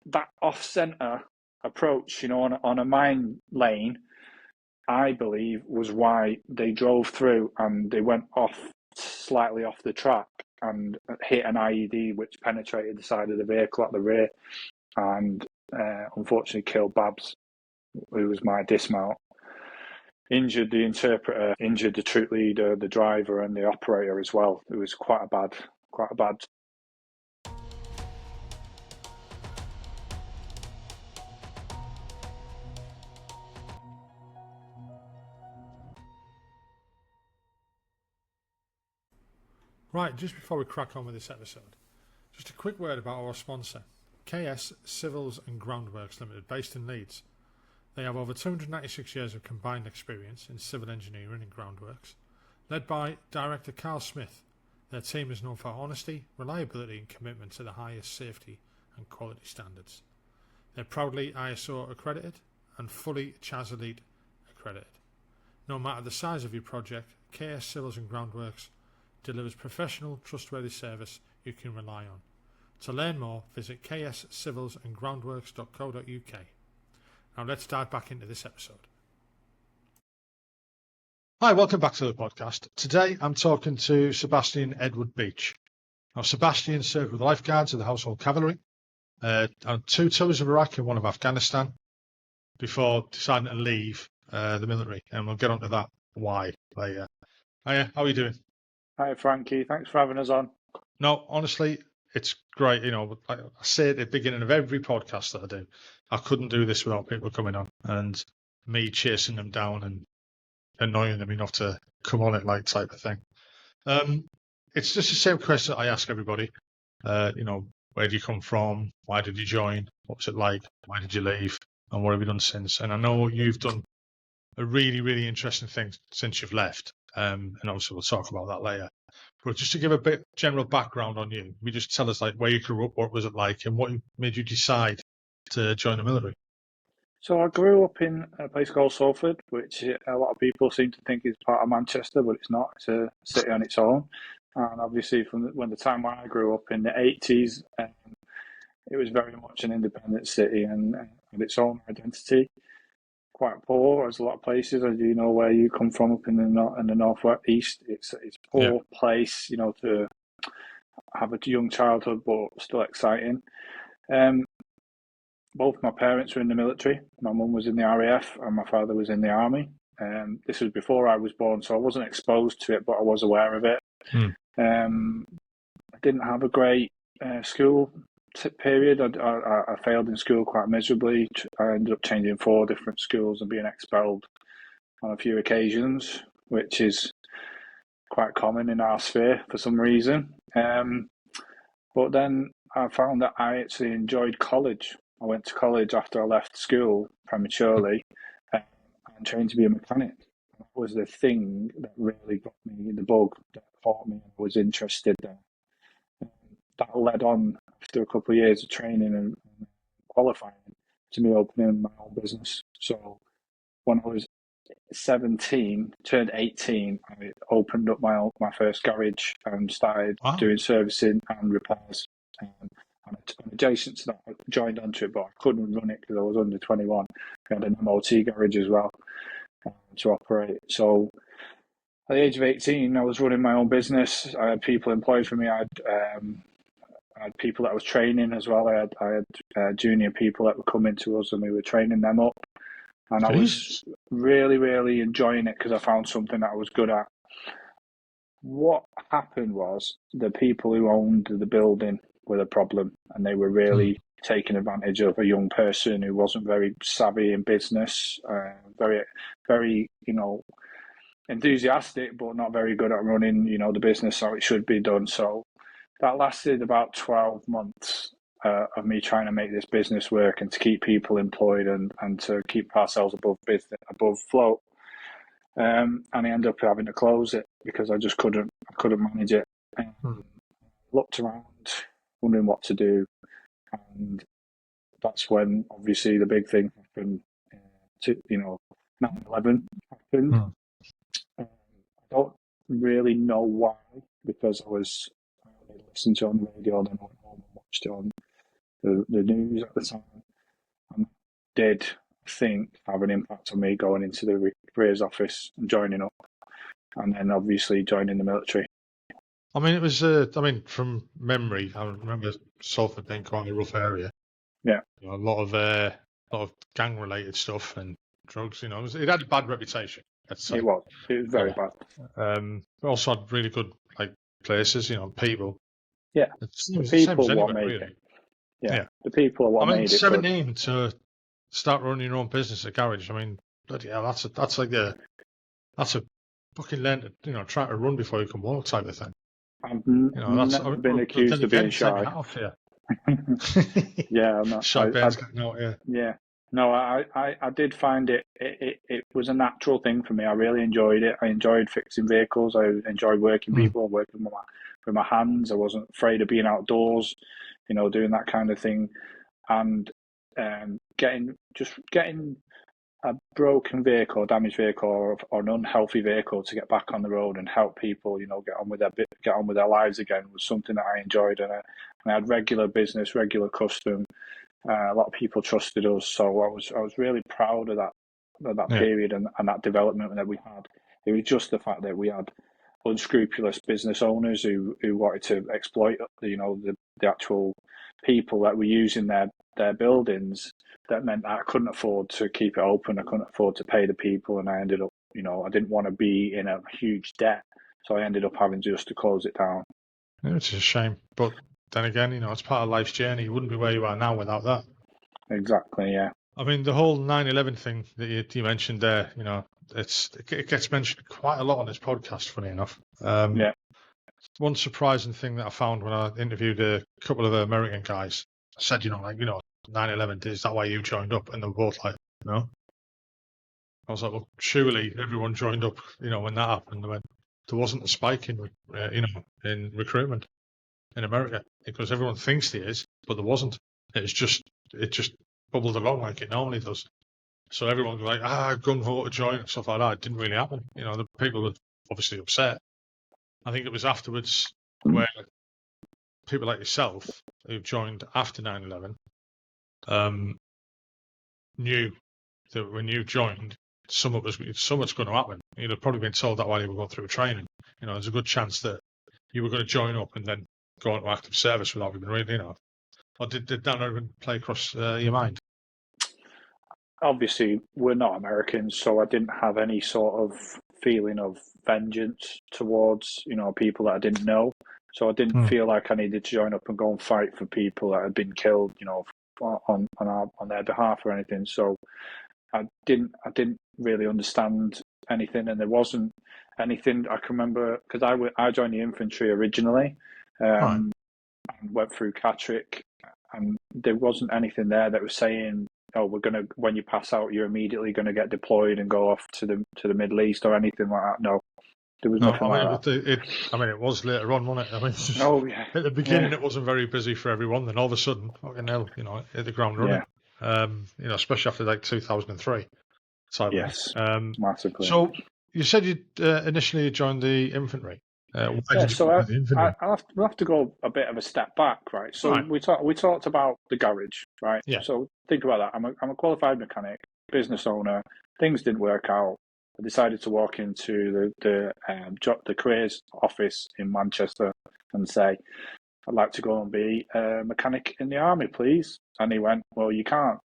that off-centre approach, on a mine lane, I believe was why they drove through and they went slightly off the track and hit an IED which penetrated the side of the vehicle at the rear and unfortunately killed Babs, who was my dismount. Injured the interpreter, injured the troop leader, the driver, and the operator as well. It was quite a bad. Right, just before we crack on with this episode, just a quick word about our sponsor, KS Civils and Groundworks Limited, based in Leeds. They have over 296 years of combined experience in civil engineering and groundworks. Led by Director Carl Smith, their team is known for honesty, reliability and commitment to the highest safety and quality standards. They're proudly ISO accredited and fully CHAS Elite accredited. No matter the size of your project, KS Civils and Groundworks delivers professional, trustworthy service you can rely on. To learn more, visit kscivilsandgroundworks.co.uk. Now let's dive back into this episode. Hi, welcome back to the podcast. Today I'm talking to Sebastian Edwards-Beech. Now, Sebastian served with the lifeguards of the Household Cavalry on 2 tours of Iraq and 1 of Afghanistan before deciding to leave the military, and we'll get onto that why later. Hiya, how are you doing? Hi, Frankie. Thanks for having us on. No, honestly, it's great. I say at the beginning of every podcast that I do, I couldn't do this without people coming on and me chasing them down and annoying them enough to come on it, like, type of thing. It's just the same question that I ask everybody. Where do you come from? Why did you join? What was it like? Why did you leave? And what have you done since? And I know you've done a really, really interesting thing since you've left. And obviously we'll talk about that later. But just to give a bit general background on you, we just tell us like where you grew up, what was it like, and what made you decide to join the military. So I grew up in a place called Salford, which a lot of people seem to think is part of Manchester, but it's not. It's a city on its own. And obviously from the time when I grew up in the 80s, it was very much an independent city and had its own identity. Quite poor, as a lot of places. I do know where you come from up in the northeast. It's a poor place, to have a young childhood, but still exciting. Both my parents were in the military. My mum was in the RAF and my father was in the army. This was before I was born, so I wasn't exposed to it, but I was aware of it. I didn't have a great school period. I failed in school quite miserably. I ended up changing 4 different schools and being expelled on a few occasions, which is quite common in our sphere for some reason. But then I found that I actually enjoyed college. I went to college after I left school prematurely and trained to be a mechanic. That was the thing that really got me the bug, that caught me, and I was interested there. That led on after a couple of years of training and qualifying to me opening my own business. So when I was 17, turned 18, I opened up my first garage and started doing servicing and repairs. And adjacent to that, I joined onto it, but I couldn't run it because I was under 21. I had an MOT garage as well to operate. So at the age of 18, I was running my own business. I had people employed for me. I had people that I was training as well. I had junior people that were coming to us and we were training them up. And I was really, really enjoying it because I found something that I was good at. What happened was the people who owned the building were the problem, and they were really taking advantage of a young person who wasn't very savvy in business, very, very, enthusiastic, but not very good at running, the business how it should be done. So that lasted about 12 months of me trying to make this business work and to keep people employed and to keep ourselves above float. And I ended up having to close it because I just couldn't manage it. Looked around, wondering what to do, and that's when obviously the big thing happened. 9/11 happened. I don't really know why, because I only listened to it on the radio, then I went home and watched it on the news at the time, and did think have an impact on me going into the careers office and joining up, and then obviously joining the military. I mean, it was. From memory, I remember Salford being quite a rough area. Yeah, a lot of gang-related stuff and drugs. It had a bad reputation. Let's say. it was very bad. But also had really good places. People. Yeah, It's the the same people as what anywhere, made really. it. Yeah, the people are what made it. 17 to start running your own business at garage. I mean, bloody hell, that's a fucking learn to try to run before you can walk type of thing. I've never been accused of being shy. Yeah, I'm not. Shy Ben's getting out here. Yeah. No, I did find it was a natural thing for me. I really enjoyed it. I enjoyed fixing vehicles. I enjoyed working people, working with my hands. I wasn't afraid of being outdoors, doing that kind of thing. And getting a broken vehicle, damaged vehicle, or an unhealthy vehicle to get back on the road and help people, get on with their lives again was something that I enjoyed. And I had regular business, regular custom. A lot of people trusted us, so I was really proud of that period and that development that we had. It was just the fact that we had unscrupulous business owners who wanted to exploit, the actual people that were using their buildings. That meant that I couldn't afford to keep it open. I couldn't afford to pay the people, and I ended up, I didn't want to be in a huge debt, so I ended up having just to close it down. It's a shame, but then again, it's part of life's journey. You wouldn't be where you are now without that. Exactly, yeah. I mean, the whole 9/11 thing that you mentioned there, it gets mentioned quite a lot on this podcast, funny enough. Yeah. One surprising thing that I found when I interviewed a couple of American guys, I said, 9/11, is that why you joined up? And they were both like, no. I was like, well, surely everyone joined up, when that happened. They went, there wasn't a spike in recruitment in America because everyone thinks there is, but there wasn't. It just bubbled along like it normally does. So everyone was like, gung ho to join and stuff like that. It didn't really happen. The people were obviously upset. I think it was afterwards where people like yourself who joined after 9/11 knew that when you joined, something's going to happen. You'd have probably been told that while you were going through training. There's a good chance that you were going to join up and then go into active service without even really, Or did that not even play across your mind? Obviously, we're not Americans, so I didn't have any sort of feeling of vengeance towards, people that I didn't know. So I didn't feel like I needed to join up and go and fight for people that had been killed, on their behalf or anything. So I didn't really understand anything, and there wasn't anything I can remember because I joined the infantry originally, and went through Catterick, and there wasn't anything there that was saying, oh, when you pass out, you're immediately going to get deployed and go off to the Middle East or anything like that. No, there was nothing like that. It was later on, wasn't it? Yeah. At the beginning, it wasn't very busy for everyone. Then all of a sudden, fucking hell, hit the ground running. Yeah. Especially after 2003. Yes, massively. So you said you initially joined the infantry. We'll have to go a bit of a step back, right? So we talked about the garage, right? Yeah. So think about that. I'm a qualified mechanic, business owner. Things didn't work out. I decided to walk into the careers office in Manchester and say, I'd like to go and be a mechanic in the army, please. And he went, well, you can't.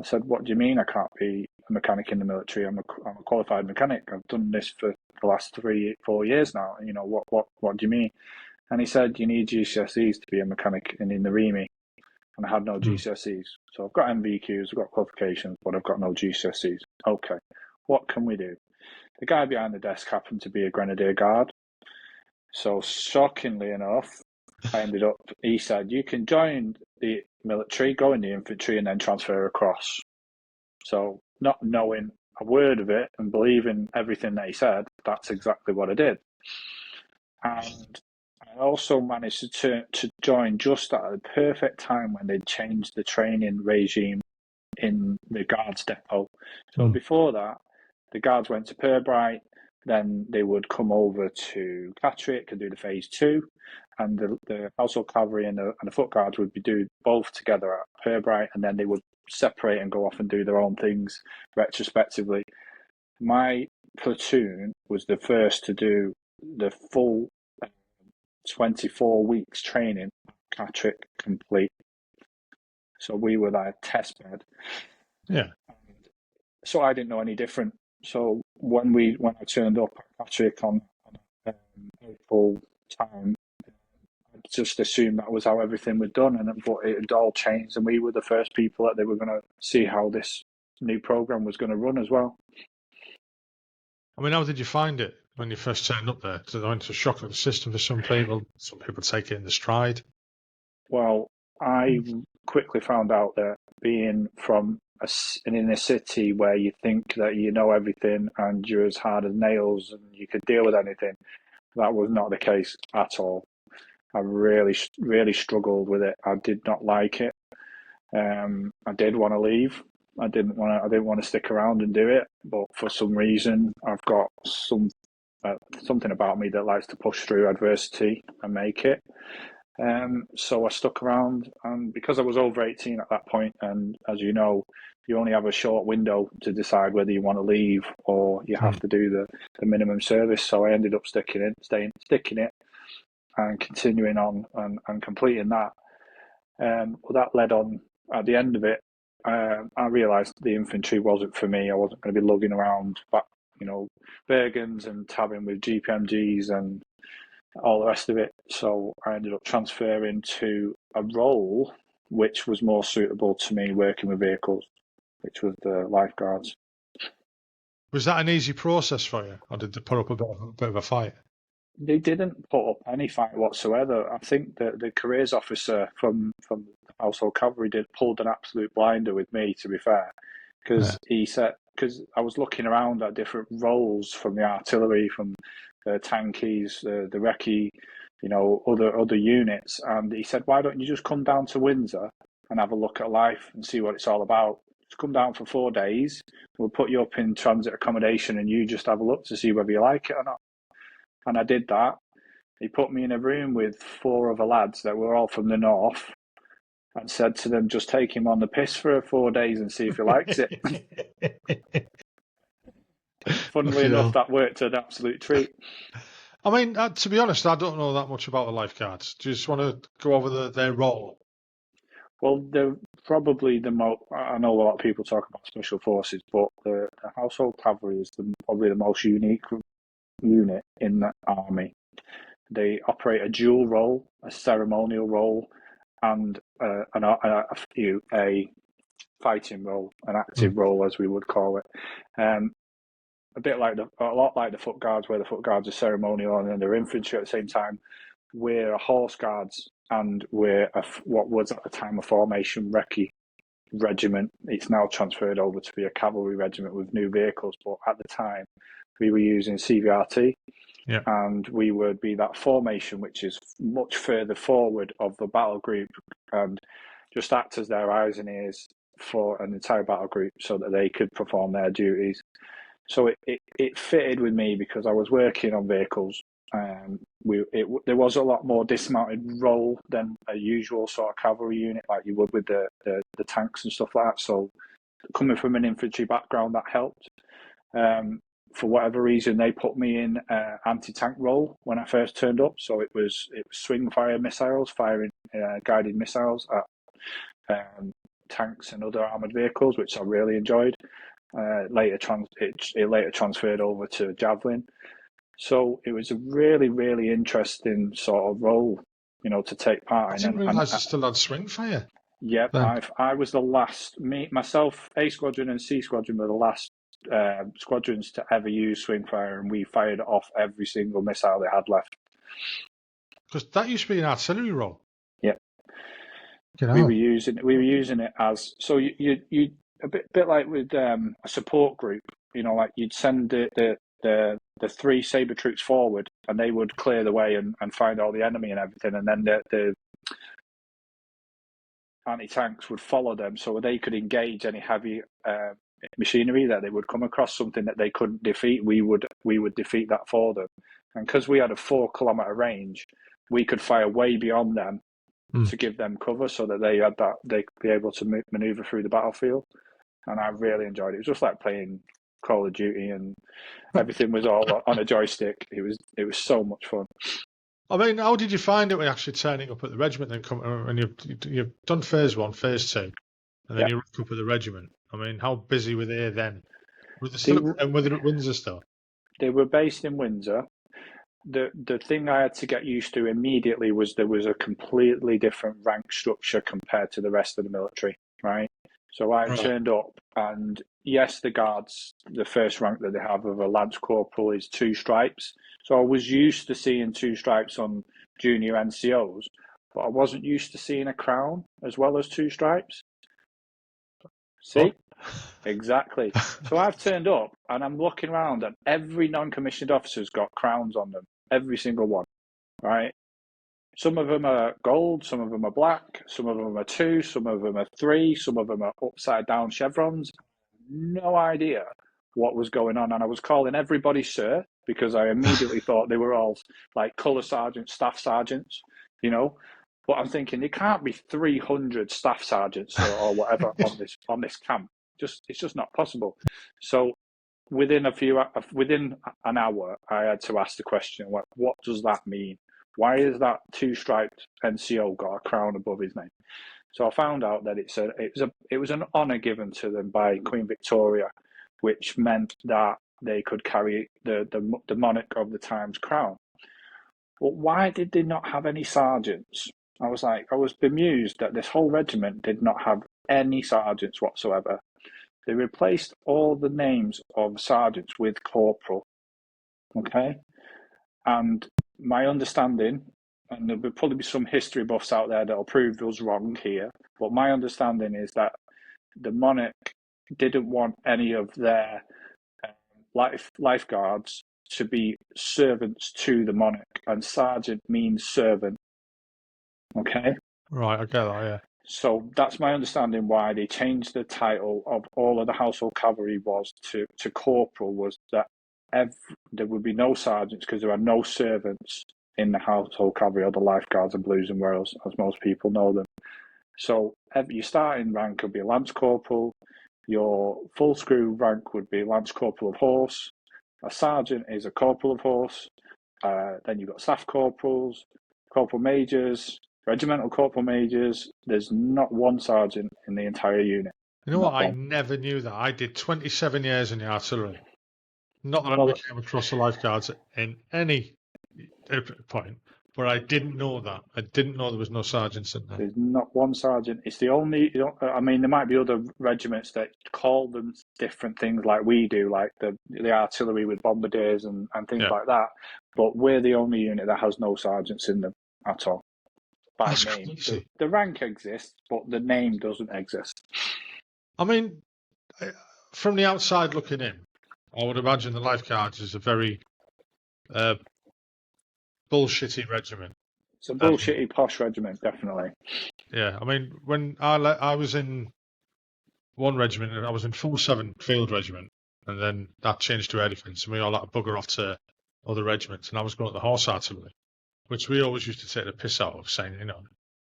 I said, what do you mean I can't be a mechanic in the military? I'm a qualified mechanic. I've done this for the last 3-4 years now. What do you mean? And he said, you need GCSEs to be a mechanic in the REME. And I had no GCSEs. So I've got MVQs, I've got qualifications, but I've got no GCSEs. Okay, what can we do? The guy behind the desk happened to be a Grenadier Guard. So shockingly enough, he said, you can join the military, go in the infantry and then transfer across. So not knowing a word of it and believing everything that he said, that's exactly what I did. And I also managed to join just at the perfect time when they changed the training regime in the Guards depot. So before that, the Guards went to Pirbright, then they would come over to Catterick and do the phase 2. and the Household Cavalry and the Foot Guards would be do both together at Pirbright, and then they would separate and go off and do their own things retrospectively. My platoon was the first to do the full 24 weeks training, Catrick complete. So we were like test bed. Yeah. So I didn't know any different. So when I turned up at Catrick on April time, I just assumed that was how everything was done, but it had all changed, and we were the first people that they were going to see how this new program was going to run as well. I mean, how did you find it when you first turned up there? Did it went to shock of the system for some people? Some people take it in the stride. Well, I quickly found out that being from an inner city where you think that you know everything and you're as hard as nails and you could deal with anything, that was not the case at all. I really, really struggled with it. I did not like it. I did want to leave. I didn't want to stick around and do it, but for some reason, I've got something about me that likes to push through adversity and make it. So I stuck around, and because I was over 18 at that point, and as you know, you only have a short window to decide whether you want to leave or you have to do the minimum service. So I ended up sticking it, and continuing on and completing that. Well, that led on at the end of it. I realised the infantry wasn't for me. I wasn't going to be lugging around, Bergens and tabbing with GPMGs and all the rest of it. So I ended up transferring to a role which was more suitable to me, working with vehicles, which was the lifeguards. Was that an easy process for you, or did they put up a bit of a fight? They didn't put up any fight whatsoever. I think that the careers officer from the Household Cavalry pulled an absolute blinder with me, to be fair, because he said, because I was looking around at different roles from the artillery, from the tankies, the recce, other units, and he said, why don't you just come down to Windsor and have a look at life and see what it's all about? Just come down for 4 days. We'll put you up in transit accommodation, and you just have a look to see whether you like it or not. And I did that. He put me in a room with 4 other lads that were all from the north and said to them, just take him on the piss for 4 days and see if he likes it. Funnily enough, that worked an absolute treat. I mean, to be honest, I don't know that much about the lifeguards. Do you just want to go over their role? Well, they're probably the most. I know a lot of people talk about special forces, but the Household Cavalry is probably the most unique unit in the army. They operate a dual role, a ceremonial role, and a fighting role, an active role, as we would call it. A lot like the Foot Guards, where the Foot Guards are ceremonial and then they're infantry at the same time. We're a Horse Guards, and we're what was at the time a formation recce regiment. It's now transferred over to be a cavalry regiment with new vehicles, but at the time we were using CVRT. Yeah. And we would be that formation which is much further forward of the battle group and just act as their eyes and ears for an entire battle group so that they could perform their duties. So it fitted with me because I was working on vehicles. There was a lot more dismounted role than a usual sort of cavalry unit like you would with the tanks and stuff like that. So coming from an infantry background, that helped. For whatever reason, they put me in anti-tank role when I first turned up. So it was swing fire missiles, firing guided missiles at tanks and other armoured vehicles, which I really enjoyed. It later transferred over to Javelin. So it was a really, really interesting sort of role, to take part in. I didn't realise it still had swing fire. Yep, I was the last. Myself, A Squadron and C Squadron were the last squadrons to ever use swing fire, and we fired off every single missile they had left. Because that used to be an artillery role. Yeah, we were using it as so. You a bit like with a support group. Like you'd send the 3 saber troops forward, and they would clear the way and find all the enemy and everything, and then the anti-tanks would follow them so they could engage any heavy machinery that they would come across, something that they couldn't defeat. We would defeat that for them, and because we had a 4 kilometre range, we could fire way beyond them to give them cover, so that they could be able to maneuver through the battlefield. And I really enjoyed it. It was just like playing Call of Duty, and everything was all on a joystick. It was so much fun. I mean, how did you find it when actually turning up at the regiment? Then when you've done phase 1, phase 2, and then you rock up at the regiment. I mean, how busy were they then? Were they still at Windsor still? They were based in Windsor. The thing I had to get used to immediately was there was a completely different rank structure compared to the rest of the military, right? So I turned up, and yes, the Guards, the first rank that they have of a Lance Corporal is 2 stripes. So I was used to seeing 2 stripes on junior NCOs, but I wasn't used to seeing a crown as well as 2 stripes. See? Exactly. So I've turned up, and I'm looking around, and every non-commissioned officer's got crowns on them. Every single one, right? Some of them are gold, some of them are black, some of them are 2, some of them are 3, some of them are upside down chevrons. No idea what was going on. And I was calling everybody sir, because I immediately thought they were all like colour sergeants, staff sergeants, you know. But I'm thinking there can't be 300 staff sergeants or whatever on this camp. It's just not possible. So within an hour, I had to ask the question: what does that mean? Why is that 2-striped NCO got a crown above his name? So I found out that it was an honour given to them by Queen Victoria, which meant that they could carry the monarch of the time's crown. But why did they not have any sergeants? I was bemused that this whole regiment did not have any sergeants whatsoever. They replaced all the names of sergeants with corporal. Okay? And my understanding, and there'll probably be some history buffs out there that'll prove us wrong here, but my understanding is that the monarch didn't want any of their lifeguards to be servants to the monarch, and sergeant means servant. Okay? Right, I get that, yeah. So that's my understanding why they changed the title of all of the Household Cavalry was to corporal, was that there would be no sergeants because there are no servants in the Household Cavalry or the Lifeguards and Blues and Royals, as most people know them. So your starting rank would be Lance Corporal, your full screw rank would be Lance Corporal of Horse, a sergeant is a Corporal of Horse, then you've got Staff Corporals, Corporal Majors, Regimental Corporal Majors. There's not one sergeant in the entire unit. You know what? I never knew that. I did 27 years in the artillery. Not that I came across the lifeguards in any point, but I didn't know that. I didn't know there was no sergeants in there. There's not one sergeant. It's the only. I mean, there might be other regiments that call them different things, like we do, like the artillery with bombardiers and things like that. But we're the only unit that has no sergeants in them at all. By That's name, crazy. the rank exists, but the name doesn't exist. I mean, from the outside looking in, I would imagine the Lifeguards is a very bullshitty regiment. It's a bullshitty posh regiment, definitely. Yeah, I mean, when I was in one regiment, I was in 47 Field Regiment, and then that changed to Air Defence, and we all had to bugger off to other regiments, and I was going to the Horse Artillery, which we always used to take the piss out of, saying,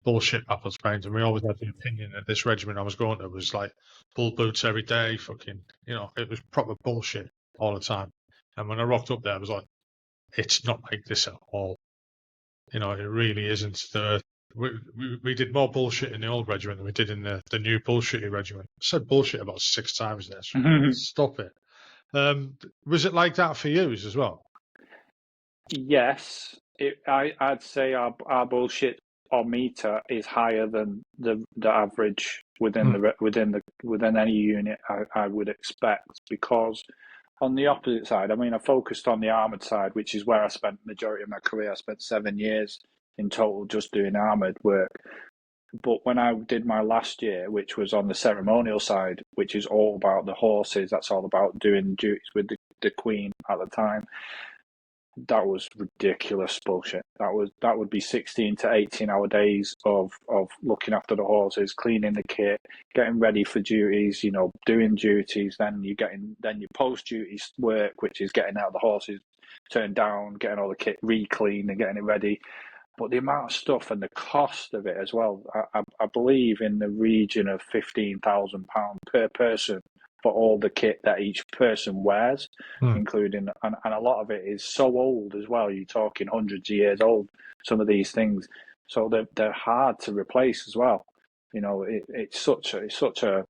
bullshit apples brains, and we always had the opinion that this regiment I was going to was like bull boots every day, fucking, it was proper bullshit all the time. And when I rocked up there, I was like, it's not like this at all. It really isn't. We did more bullshit in the old regiment than we did in the new bullshitty regiment. I said bullshit about 6 times there, so stop it. Was it like that for you as well? Yes. I'd say our bullshit meter is higher than the average within any unit I would expect, because on the opposite side, I mean, I focused on the armoured side, which is where I spent the majority of my career. I spent 7 years in total just doing armoured work. But when I did my last year, which was on the ceremonial side, which is all about the horses, that's all about doing duties with the Queen at the time, that was ridiculous bullshit. That would be 16 to 18 hour days of looking after the horses, cleaning the kit, getting ready for duties, doing duties, then your post duty work, which is getting out the horses turned down, getting all the kit re-cleaned and getting it ready. But the amount of stuff and the cost of it as well, I believe in the region of £15,000 per person for all the kit that each person wears, including, and a lot of it is so old as well. You're talking hundreds of years old, some of these things. So they're hard to replace as well. You know, it's such a,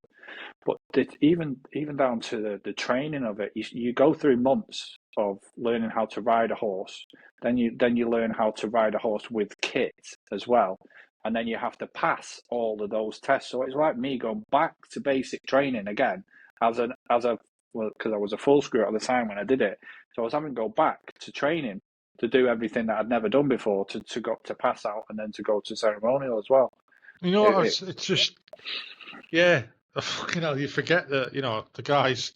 but even down to the training of it, you go through months of learning how to ride a horse. Then you learn how to ride a horse with kit as well, and then you have to pass all of those tests. So it's like me going back to basic training again as a well, because I was a full screw at the time when I did it. So I was having to go back to training to do everything that I'd never done before to go to pass out and then to go to ceremonial as well. You know, it's just, yeah, fucking hell, you forget that, you know, the guys,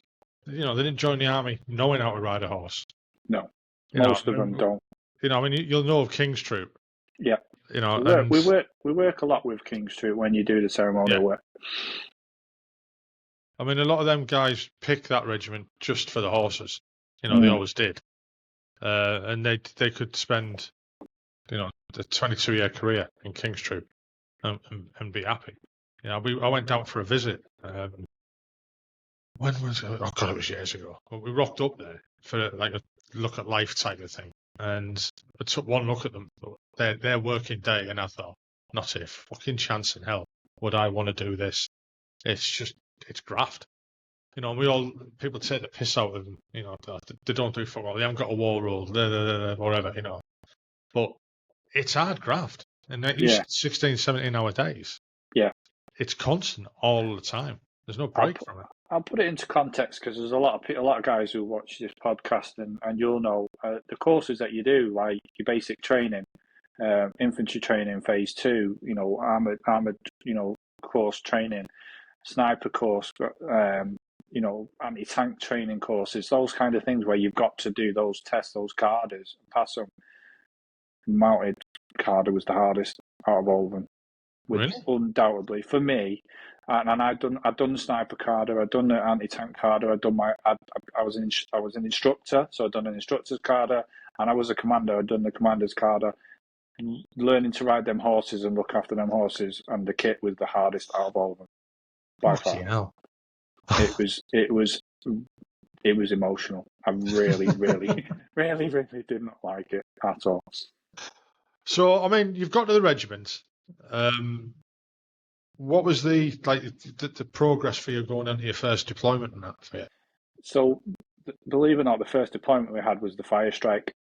you know, they didn't join the army knowing how to ride a horse. No, most of them don't. You know, I mean, you'll know of King's Troop. Yeah. You know, we work a lot with King's Troop when you do the ceremonial work. I mean, a lot of them guys pick that regiment just for the horses. You know, they always did. And they could spend, you know, a 22-year career in King's Troop and be happy. You know, I went down for a visit. When was it? Oh God, it was years ago. We rocked up there for like a look at life type of thing, and I took one look at them, their working day, and I thought, not a fucking chance in hell would I want to do this. It's graft. You know, people take the piss out of them. You know, they don't do fuck all. They haven't got a war rule, whatever. You know, but it's hard graft, and they're 16, 17-hour days. Yeah, it's constant all the time. There's no break from it. I'll put it into context because there's a lot of guys who watch this podcast, and you'll know the courses that you do, like your basic training, infantry training, phase 2, you know, armored, you know, course training, sniper course, you know, anti-tank training courses, those kind of things where you've got to do those tests, those carders, and pass them. Mounted carder was the hardest out of all of them. Really? Undoubtedly for me, and I'd done the sniper carder, I'd done the anti-tank carder, I was an instructor, so I'd done an instructor's carder, and I was a commander, I'd done the commander's carder. And learning to ride them horses and look after them horses and the kit was the hardest out of all of them by far. Hell. It was emotional. I really did not like it at all. So I mean, you've got to the regiment. What was the progress for you going into your first deployment and that for you? So, believe it or not, the first deployment we had was the fire strike.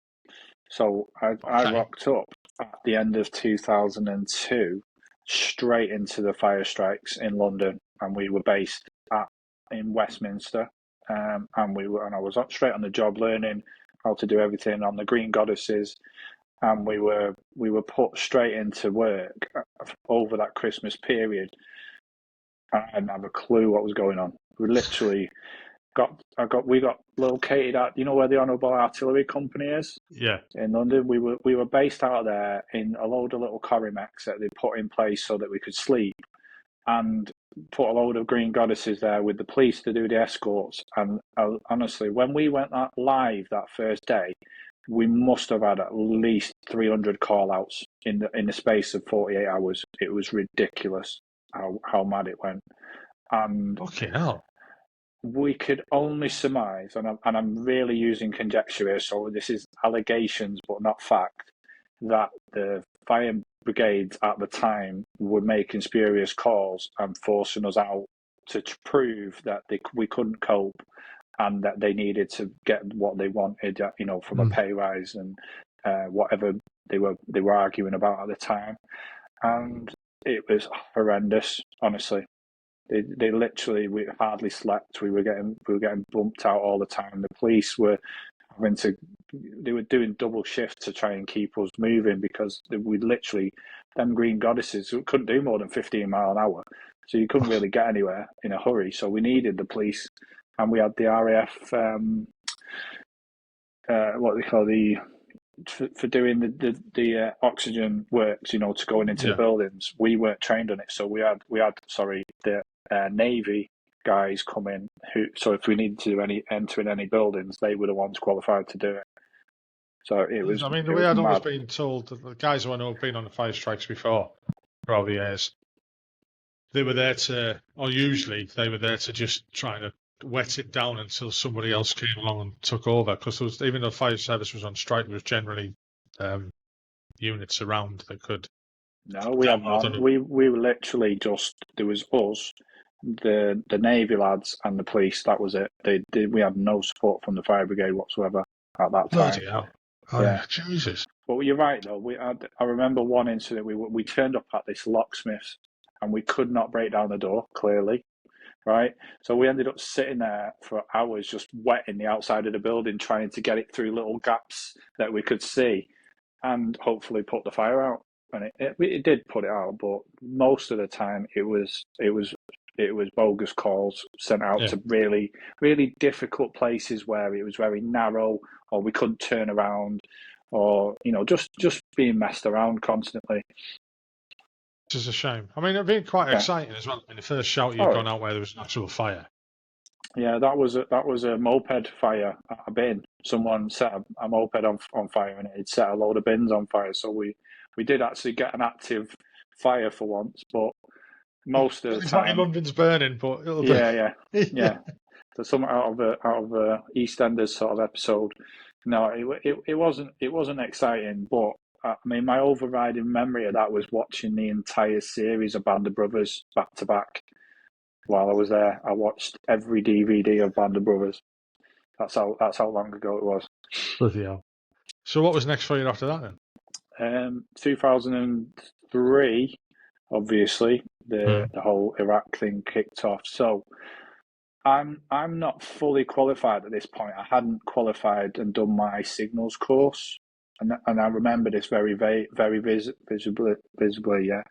So I rocked up at the end of 2002 straight into the fire strikes in London, and we were based in Westminster, and I was straight on the job learning how to do everything on the Green Goddesses. And we were put straight into work over that Christmas period. I didn't have a clue what was going on. We literally we got located at, you know where the Honourable Artillery Company is? Yeah. In London. We were based out there in a load of little corrimacs that they put in place so that we could sleep, and put a load of Green Goddesses there with the police to do the escorts. And honestly, when we went live that first day, we must have had at least 300 call-outs in the space of 48 hours. It was ridiculous how mad it went. And okay, hell. We could only surmise, and I'm really using conjecture here, so this is allegations but not fact, that the fire brigades at the time were making spurious calls and forcing us out to prove that we couldn't cope, and that they needed to get what they wanted, you know, from a pay rise and whatever they were arguing about at the time. And it was horrendous, honestly. They literally, we hardly slept. We were getting bumped out all the time. The police were they were doing double shift to try and keep us moving, because we literally, them Green Goddesses couldn't do more than 15 mile an hour. So you couldn't really get anywhere in a hurry. So we needed the police. And we had the RAF, what they call for doing the oxygen works, you know, to going into the buildings. We weren't trained on it, so we had the Navy guys come in. So if we needed to enter in any buildings, they were the ones qualified to do it. So it was. I mean, the It way was I'd always mad. been told, that the guys who I know have been on the fire strikes before, for all the years, they were there to, or usually they were there to just try to wet it down until somebody else came along and took over. Because even though fire service was on strike, there was generally units around that could. No, we had none. We were literally just, there was us, the Navy lads, and the police. That was it. We had no support from the fire brigade whatsoever at that time. Bloody hell. Yeah, Jesus. but you're right though. I remember one incident. We turned up at this locksmith's, and we could not break down the door. Clearly, right? So we ended up sitting there for hours, just wetting the outside of the building, trying to get it through little gaps that we could see, and hopefully put the fire out. And it did put it out, but most of the time it was bogus calls sent out to really, really difficult places where it was very narrow, or we couldn't turn around, or just being messed around constantly. Which is a shame. I mean, it'd been quite exciting as well. In the first shout you'd gone out where there was an actual fire. Yeah, that was a moped fire at a bin. Someone set a moped on fire, and it set a load of bins on fire. So we did actually get an active fire for once, but most of the time, London's burning, but it'll be... yeah. So something out of a EastEnders sort of episode. No, it wasn't exciting, but I mean, my overriding memory of that was watching the entire series of Band of Brothers back to back. While I was there, I watched every DVD of Band of Brothers. That's how long ago it was. Bloody hell. So what was next for you after that then? 2003, obviously, the whole Iraq thing kicked off. So I'm not fully qualified at this point. I hadn't qualified and done my signals course, and I remember this very visibly, yeah,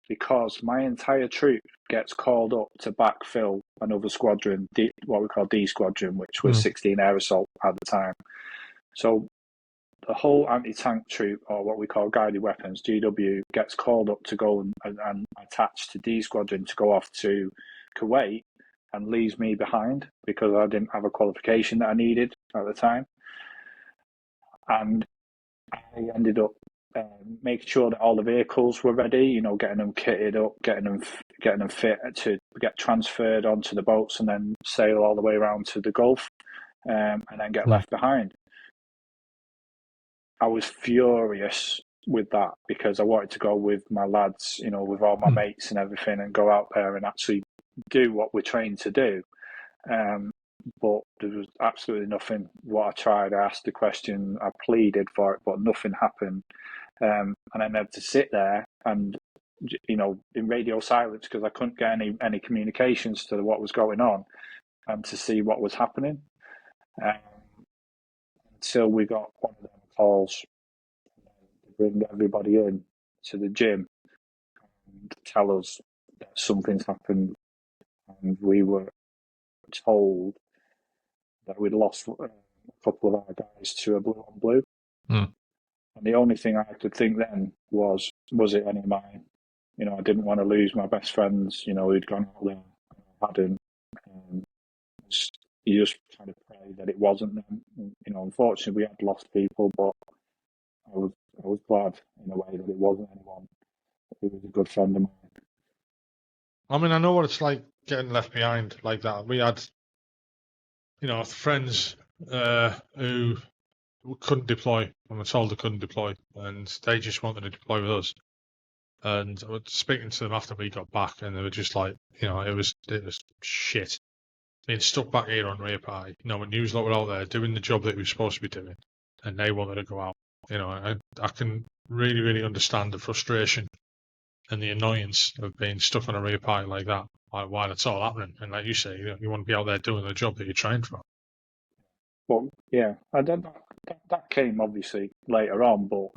because my entire troop gets called up to backfill another squadron, what we call D Squadron, which was 16 Air Assault at the time. So the whole anti-tank troop, or what we call guided weapons, GW, gets called up to go and attach to D Squadron to go off to Kuwait, and leaves me behind because I didn't have a qualification that I needed at the time. And I ended up making sure that all the vehicles were ready, getting them kitted up, getting them fit to get transferred onto the boats and then sail all the way around to the Gulf, and then get left behind. I was furious with that because I wanted to go with my lads, with all my mates and everything, and go out there and actually do what we're trained to do. But there was absolutely nothing. What I tried, I asked the question, I pleaded for it, but nothing happened. And I had to sit there and, in radio silence because I couldn't get any communications to what was going on and to see what was happening. Until we got one of them calls to bring everybody in to the gym and tell us that something's happened. And we were told that we'd lost a couple of our guys to a blue on blue. And the only thing I could think then was it any of mine? I didn't want to lose my best friends, who'd gone out there. I hadn't. You just kind of pray that it wasn't them. Unfortunately, we had lost people, but I was glad in a way that it wasn't anyone. He was a good friend of mine. I mean, I know what it's like getting left behind like that. We had, friends who couldn't deploy, and were told they couldn't deploy, and they just wanted to deploy with us. And I was speaking to them after we got back, and they were just like, it was shit. Being stuck back here on rear pie, when news lot were out there doing the job that we were supposed to be doing, and they wanted to go out. I can really, really understand the frustration and the annoyance of being stuck on a rear pie like that while it's all happening. And like you say, you want to be out there doing the job that you're trained for. Well, yeah, that came obviously later on, but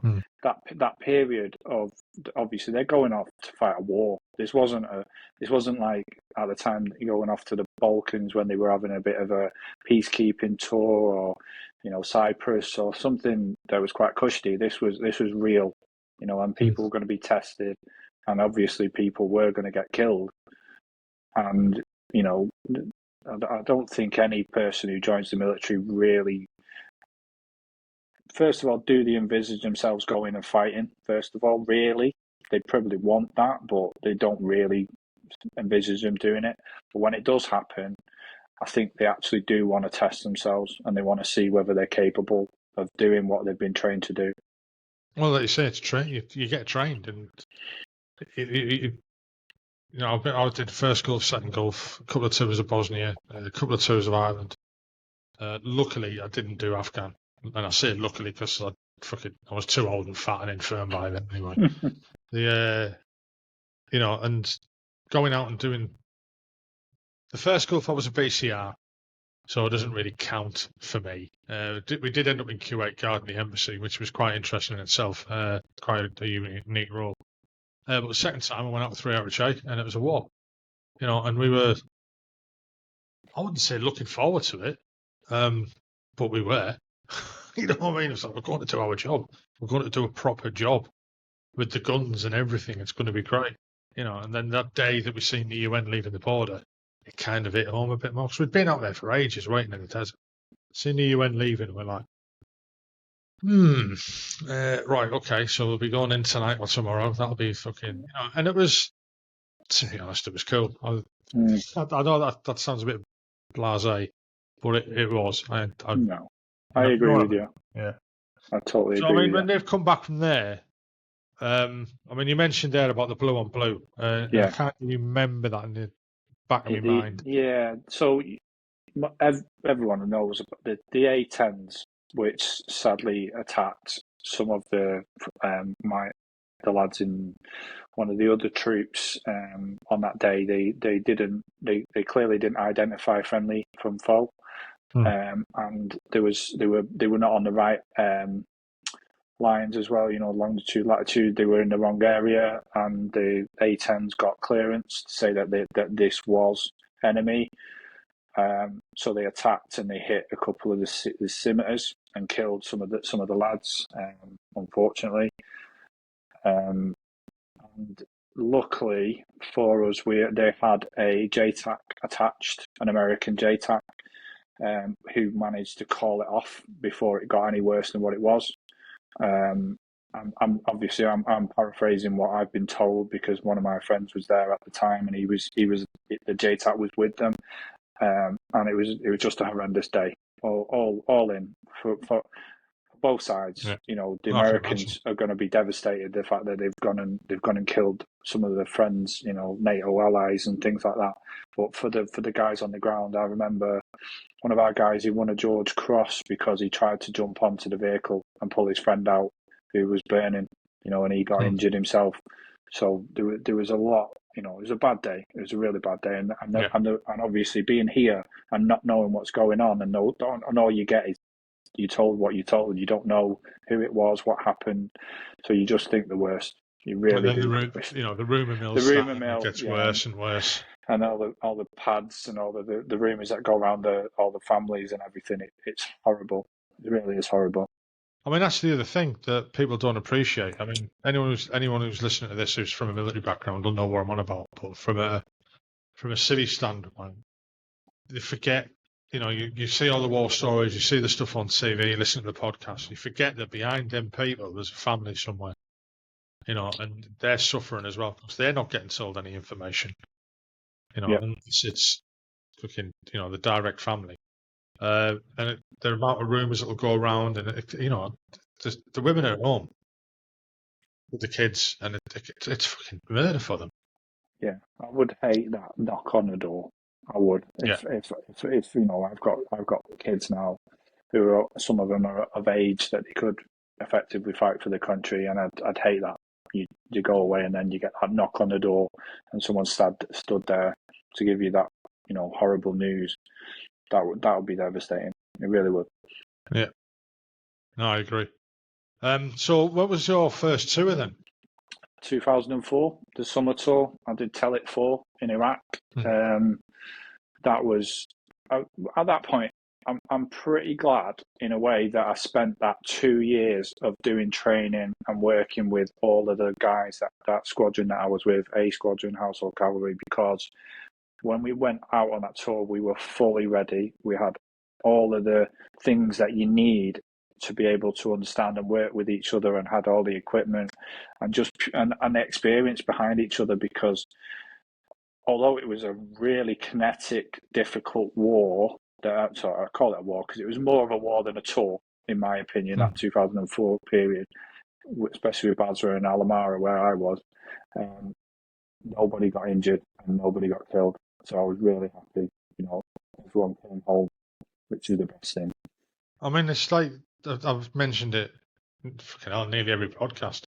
that period of, obviously they're going off to fight a war. This wasn't like at the time that you're going off to the Balkans when they were having a bit of a peacekeeping tour, or Cyprus or something that was quite cushy. This was real, and people were going to be tested, and obviously people were going to get killed, and I don't think any person who joins the military really first of all, do they envisage themselves going and fighting? First of all, really, they probably want that, but they don't really envisage them doing it. But when it does happen, I think they actually do want to test themselves, and they want to see whether they're capable of doing what they've been trained to do. Well, like you say, it's you get trained, and I did first Gulf, second Gulf, a couple of tours of Bosnia, a couple of tours of Ireland. Luckily, I didn't do Afghan, and I say luckily because I was too old and fat and infirm by then anyway. And going out and doing the first Gulf, I was a BCR, so it doesn't really count for me. We did end up in Kuwait guarding the embassy, which was quite interesting in itself, quite a unique role. But the second time I went out with 3 RHA, and it was a war, and we were, I wouldn't say looking forward to it, but we were. You know what I mean? It's like, we're going to do our job. We're going to do a proper job with the guns and everything. It's going to be great. And then that day that we seen the UN leaving the border, it kind of hit home a bit more. Because we'd been out there for ages waiting in the desert. Seeing the UN leaving, we're like, right, okay, so we'll be going in tonight or tomorrow. That'll be fucking, and it was, to be honest, it was cool. I know that sounds a bit blasé, but it was. I agree with you. Yeah. I totally agree. So, when they've come back from there, you mentioned there about the blue on blue. I can't remember that in the back of my mind. Yeah, so everyone knows about the A-10s, which sadly attacked some of the lads in one of the other troops on that day. They clearly didn't identify friendly from foe, and they were not on the right lines as well, longitude, latitude. They were in the wrong area, and the A-10s got clearance to say that this was enemy. So they attacked and they hit a couple of the scimitars and killed some of the lads, unfortunately. And luckily for us, they had a JTAC attached, an American JTAC, who managed to call it off before it got any worse than what it was. I'm paraphrasing what I've been told, because one of my friends was there at the time, and the JTAC was with them, and it was just a horrendous day, all in for both sides. Yeah. The Americans are going to be devastated, the fact that they've gone and killed some of their friends, NATO allies and things like that. But for the guys on the ground, I remember one of our guys, he won a George Cross because he tried to jump onto the vehicle and pull his friend out who was burning, and he got injured himself. So there was a lot, it was a bad day. It was a really bad day. And obviously being here and not knowing what's going on, and all you get is you told what you told. You don't know who it was, what happened. So you just think the worst. You really do. The rumour mill gets worse and worse. And all the pads and all the rumours that go around all the families and everything, it's horrible. It really is horrible. That's the other thing that people don't appreciate. Anyone who's listening to this who's from a military background will know what I'm on about. But from a civvy standpoint, they forget. You see all the war stories, you see the stuff on TV, you listen to the podcast. You forget that behind them people, there's a family somewhere. And they're suffering as well because they're not getting told any information. And it's fucking, the direct family. And the amount of rumours that will go around, and the women are at home with the kids, and it's fucking murder for them. Yeah, I would hate that knock on the door. I would. If I've got kids now, some of them are of age that they could effectively fight for the country, and I'd hate that. You go away and then you get that knock on the door, and someone stood there to give you that horrible news. That would be devastating. It really would. Yeah. No, I agree. So what was your first tour then? 2004, the summer tour. I did Tell It 4 in Iraq. That was at that point. I'm pretty glad in a way that I spent that 2 years of doing training and working with all of the guys that squadron that I was with, A Squadron, Household Cavalry, because when we went out on that tour, we were fully ready. We had all of the things that you need to be able to understand and work with each other, and had all the equipment and the experience behind each other, because although it was a really kinetic, difficult war, I call it a war because it was more of a war than a tour, in my opinion, that 2004 period, especially with Basra and Alamara, where I was. Nobody got injured and nobody got killed. So I was really happy, everyone came home, which is the best thing. I mean, it's like, I've mentioned it on nearly every podcast.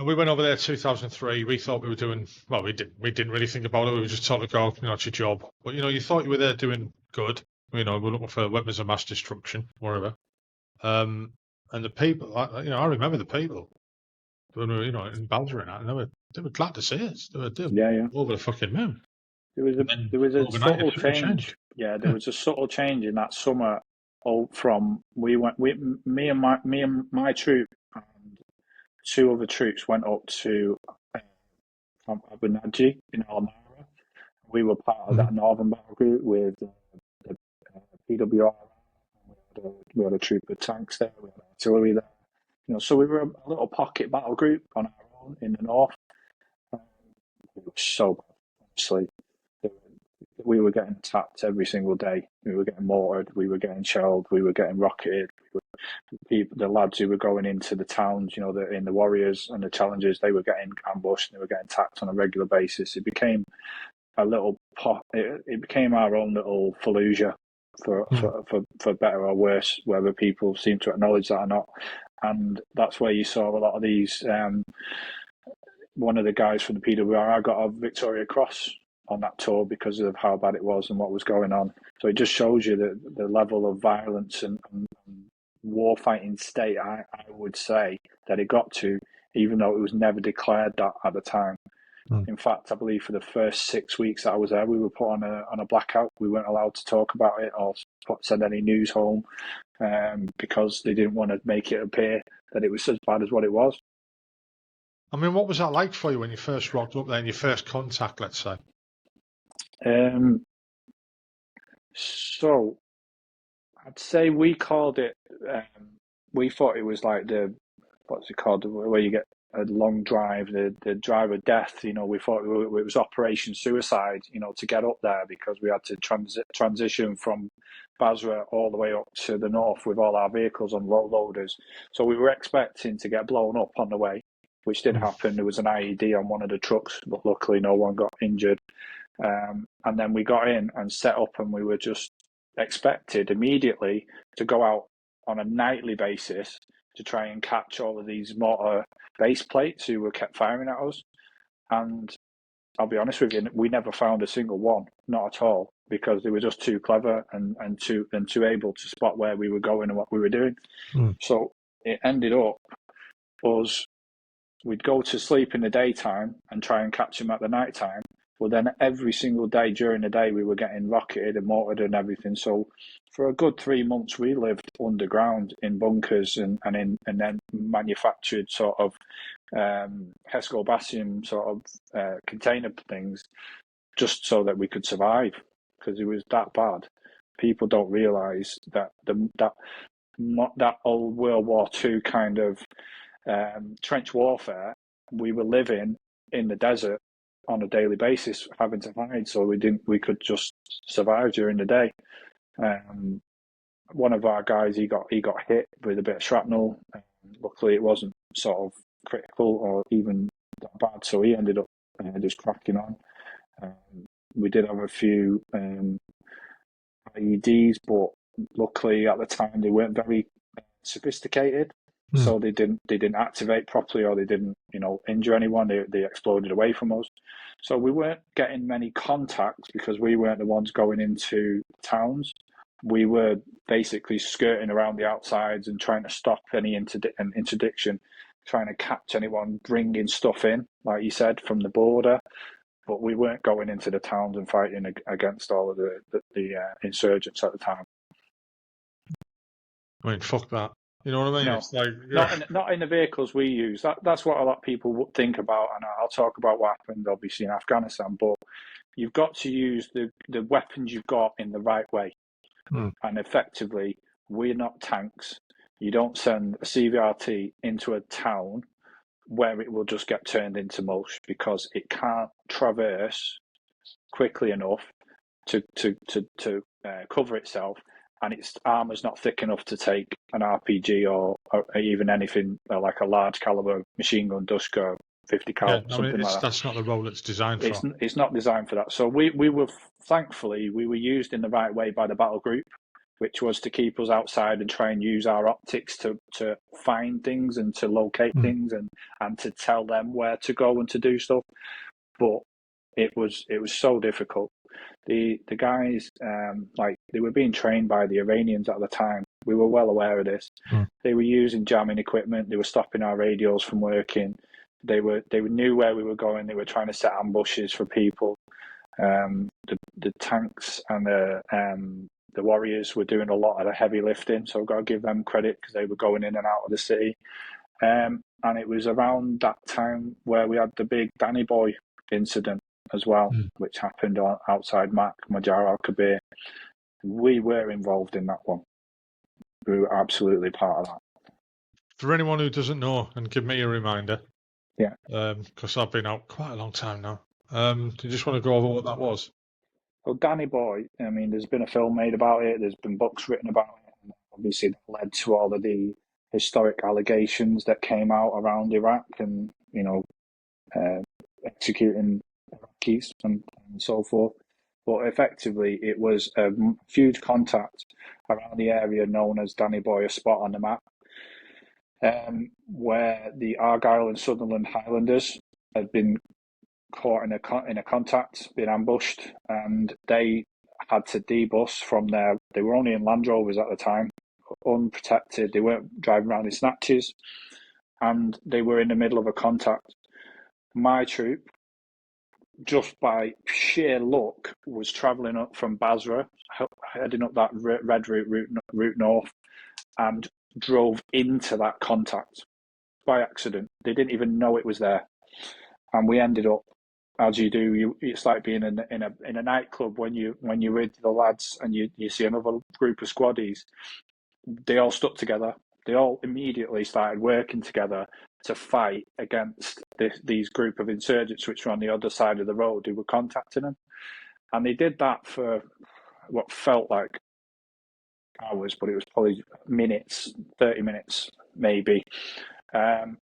We went over there 2003. We thought we were doing well. We didn't really think about it. We were just told to go. It's your job. But you thought you were there doing good. We're looking for weapons of mass destruction, wherever. And the people, I remember the people when we were, in Basra, and they were glad to see us. They were over the fucking moon. There was a subtle change. Yeah, there was a subtle change in that summer. From me and my troop and 2 other troops went up to Abu Naji in Alamara. We were part of that northern battle group with the PWR. We had a troop of tanks there. We had artillery there. So we were a little pocket battle group on our own in the north. It was so bad, honestly. We were getting attacked every single day. We were getting mortared. We were getting shelled. We were getting rocketed. The lads who were going into the towns, in the warriors and the challengers, they were getting ambushed. They were getting attacked on a regular basis. It became a little it became our own little Fallujah, for better or worse, whether people seem to acknowledge that or not. And that's where you saw a lot of these. One of the guys from the PWR got a Victoria Cross on that tour because of how bad it was and what was going on. So it just shows you the level of violence and war fighting state, I would say, that it got to, even though it was never declared that at the time. In fact, I believe for the first 6 weeks that I was there, we were put on a blackout. We weren't allowed to talk about it or send any news home, because they didn't want to make it appear that it was as bad as what it was. I mean, what was that like for you when you first rocked up there and your first contact, let's say? So I'd say we called it, we thought it was like what's it called, where you get a long drive, the drive of death. We thought it was Operation Suicide, to get up there, because we had to transition from Basra all the way up to the north with all our vehicles on low loaders. So we were expecting to get blown up on the way, which did happen. There was an IED on one of the trucks, but luckily no one got injured. And then we got in and set up, and we were just expected immediately to go out on a nightly basis to try and catch all of these mortar base plates who were kept firing at us. And I'll be honest with you, we never found a single one, not at all, because they were just too clever and too able to spot where we were going and what we were doing. So it ended up we'd go to sleep in the daytime and try and catch them at the night time. Well, then every single day during the day, we were getting rocketed and mortared and everything. So for a good 3 months, we lived underground in bunkers and then manufactured sort of Hesco-Basium sort of container things, just so that we could survive, because it was that bad. People don't realise that that old World War II kind of trench warfare, we were living in the desert on a daily basis, having to hide, so we could just survive during the day. One of our guys, he got hit with a bit of shrapnel. Luckily, it wasn't sort of critical or even that bad, so he ended up just cracking on. We did have a few IEDs, but luckily at the time they weren't very sophisticated. So they didn't activate properly, or they didn't, injure anyone. They exploded away from us. So we weren't getting many contacts because we weren't the ones going into towns. We were basically skirting around the outsides and trying to stop any interdiction, trying to catch anyone bringing stuff in, like you said, from the border. But we weren't going into the towns and fighting against all of the insurgents at the time. I mean, fuck that. You know what I mean? No, it's like, not in the vehicles we use. That's what a lot of people think about, and I'll talk about what happened obviously in Afghanistan. But you've got to use the weapons you've got in the right way. And effectively, we're not tanks. You don't send a CVRT into a town where it will just get turned into mush, because it can't traverse quickly enough to cover itself, and its armour's not thick enough to take an RPG or even anything like a large caliber machine gun, Dushka, 50 cal, something like that. That's not the role it's designed for. It's not designed for that. So we were, thankfully, we were used in the right way by the battle group, which was to keep us outside and try and use our optics to find things and to locate things and to tell them where to go and to do stuff. But it was so difficult. The guys, they were being trained by the Iranians at the time. We were well aware of this. They were using jamming equipment. They were stopping our radios from working. They knew where we were going. They were trying to set ambushes for people. The tanks and the warriors were doing a lot of the heavy lifting, so I've got to give them credit, because they were going in and out of the city. And it was around that time where we had the big Danny Boy incident as well, which happened outside Majar al-Kabir. We were involved in that one. We were absolutely part of that. For anyone who doesn't know, and give me a reminder, because I've been out quite a long time now. Do you just want to go over what that was? Well, Danny Boy, I mean, there's been a film made about it. There's been books written about it. And obviously, that led to all of the historic allegations that came out around Iraq and, executing Iraqis and so forth. But effectively, it was a huge contact around the area known as Danny Boy, a spot on the map, where the Argyll and Sunderland Highlanders had been caught in a contact, been ambushed, and they had to debus from there. They were only in Land Rovers at the time, unprotected. They weren't driving around in snatches, and they were in the middle of a contact. My troop, just by sheer luck, was travelling up from Basra, heading up that red route north, and drove into that contact by accident. They didn't even know it was there, and we ended up, as you do, it's like being in a nightclub when you're with the lads and you see another group of squaddies. They all stuck together. They all immediately started working together to fight against these group of insurgents which were on the other side of the road who were contacting them. And they did that for what felt like hours, but it was probably minutes, 30 minutes maybe,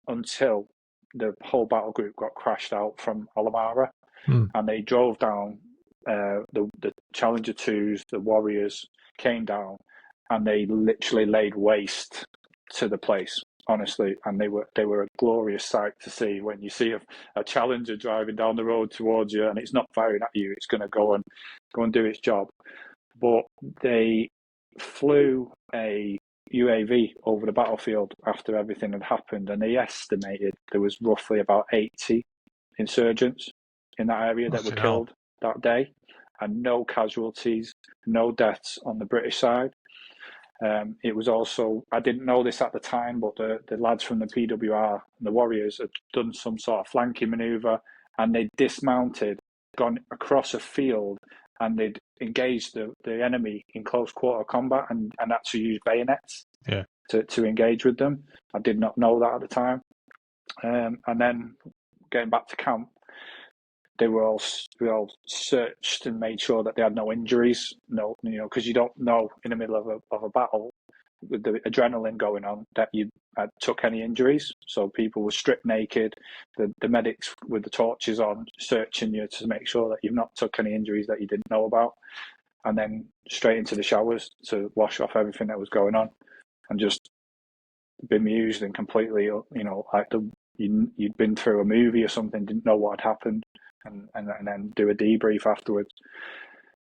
until the whole battle group got crashed out from Alamara, and they drove down. The Challenger 2s, the Warriors, came down, and they literally laid waste to the place, honestly. And they were a glorious sight to see when you see a Challenger driving down the road towards you, and it's not firing at you; it's going to go and do its job. But they flew a UAV over the battlefield after everything had happened, and they estimated there was roughly about 80 insurgents in that area that were killed that day, and no casualties, no deaths on the British side. It was also, I didn't know this at the time, but the lads from the PWR and the Warriors had done some sort of flanking manoeuvre, and they dismounted, gone across a field, and they'd engaged the enemy in close quarter combat and actually used bayonets to engage with them. I did not know that at the time. And then getting back to camp, we all searched and made sure that they had no injuries. No, because you don't know in the middle of a battle with the adrenaline going on that you took any injuries. So people were stripped naked. The medics with the torches on, searching you to make sure that you've not took any injuries that you didn't know about, and then straight into the showers to wash off everything that was going on, and just bemused and completely, like you'd been through a movie or something, didn't know what had happened, and then do a debrief afterwards.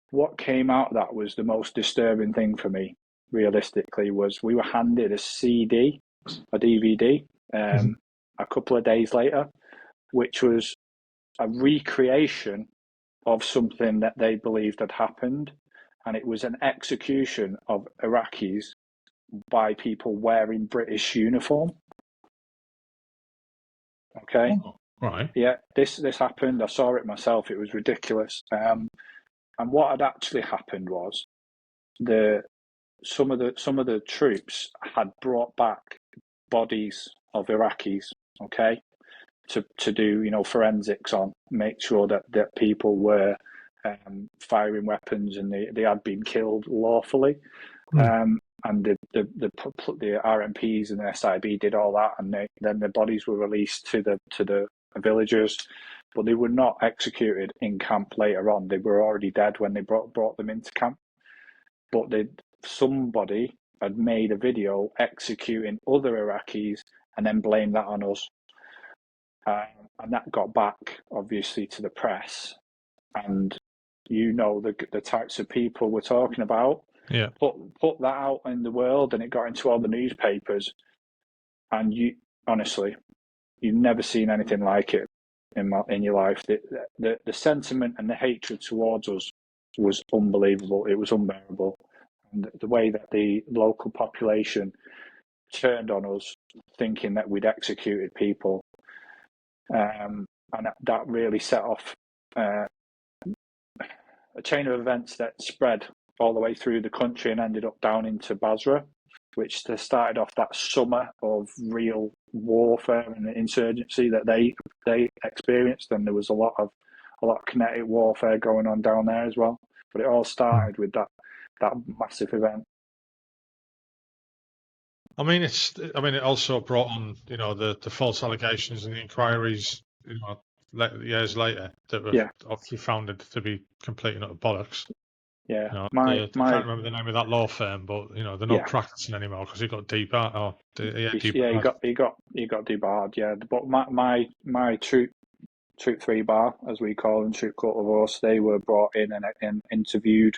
What came out of that was the most disturbing thing for me, realistically, was we were handed a CD, a DVD, a couple of days later, which was a recreation of something that they believed had happened, and it was an execution of Iraqis by people wearing British uniform. Okay. Oh, right. Yeah, this happened. I saw it myself. It was ridiculous. And what had actually happened was the some of the troops had brought back bodies of Iraqis, okay, to do forensics on, make sure that people were firing weapons and they had been killed lawfully. And the RMPs and the SIB did all that, and then the bodies were released to the villagers, but they were not executed in camp later on. They were already dead when they brought them into camp. But somebody had made a video executing other Iraqis and then blamed that on us. And that got back, obviously, to the press. And the types of people we're talking about. Yeah. Put that out in the world, and it got into all the newspapers. And honestly, you've never seen anything like it in your life. The sentiment and the hatred towards us was unbelievable. It was unbearable. And the way that the local population turned on us, thinking that we'd executed people, and that really set off a chain of events that spread all the way through the country and ended up down into Basra, which started off that summer of real warfare and insurgency that they experienced. And there was a lot of kinetic warfare going on down there as well. But it all started with that massive event. I mean, it also brought on, the false allegations and the inquiries, years later that were obviously found to be complete and utter bollocks. Yeah, I can't remember the name of that law firm, but they're not practicing anymore because he got debarred. He got debarred. Yeah, but my troop 3 bar, as we call them, troop court of horse, they were brought in and interviewed,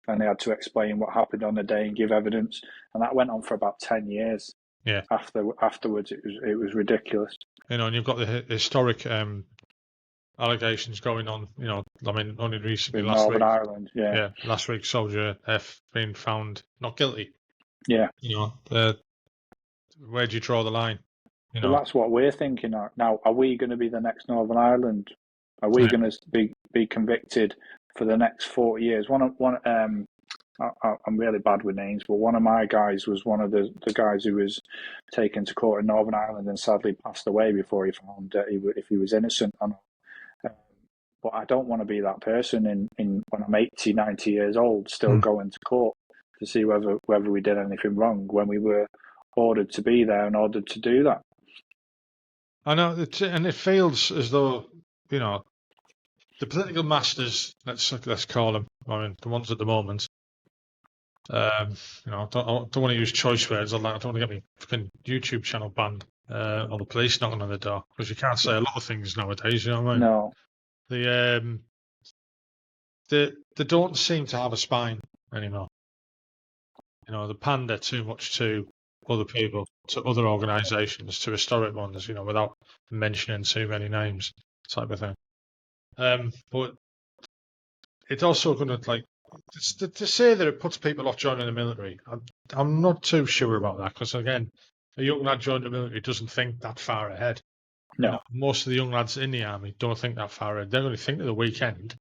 and they had to explain what happened on the day and give evidence, and that went on for about 10 years. Yeah. Afterwards, it was ridiculous. And you've got the historic allegations going on. Only recently in last Northern week. Ireland. Yeah. Last week, Soldier F being found not guilty. Yeah. Where do you draw the line? Well, that's what we're thinking now. Are we going to be the next Northern Ireland? Are we going to be convicted for the next 40 years? I'm really bad with names, but one of my guys was one of the guys who was taken to court in Northern Ireland and sadly passed away before he found if he was innocent or not. But I don't want to be that person in when I'm 80, 90 years old, still going to court to see whether we did anything wrong when we were ordered to be there and ordered to do that. I know, and it feels as though, the political masters, let's call them, the ones at the moment, I don't want to use choice words. I don't want to get my fucking YouTube channel banned or the police knocking on the door, because you can't say a lot of things nowadays, you know what I mean? No. They don't seem to have a spine anymore. They pander too much to other people, to other organisations, to historic ones, without mentioning too many names, type of thing. But it's also going to say that it puts people off joining the military. I'm not too sure about that, because again, a young lad joining the military doesn't think that far ahead. No. Most of the young lads in the army don't think that far ahead. They're going to think of the weekend,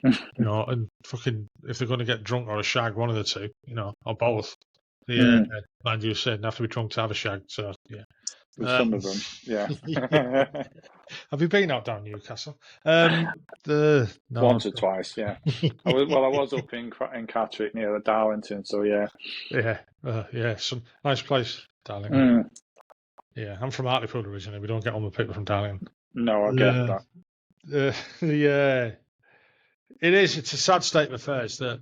and fucking if they're going to get drunk or a shag, one of the two, or both. Mind you said, have to be drunk to have a shag. So yeah, some of them, yeah. Have you been out down Newcastle? No. Once or twice, yeah. I was up in Catterick near the Darlington, so yeah. Yeah, some nice place, Darlington. Yeah, I'm from Hartlepool originally. We don't get on with people from Darlington. No, I get that. It's a sad state of affairs that,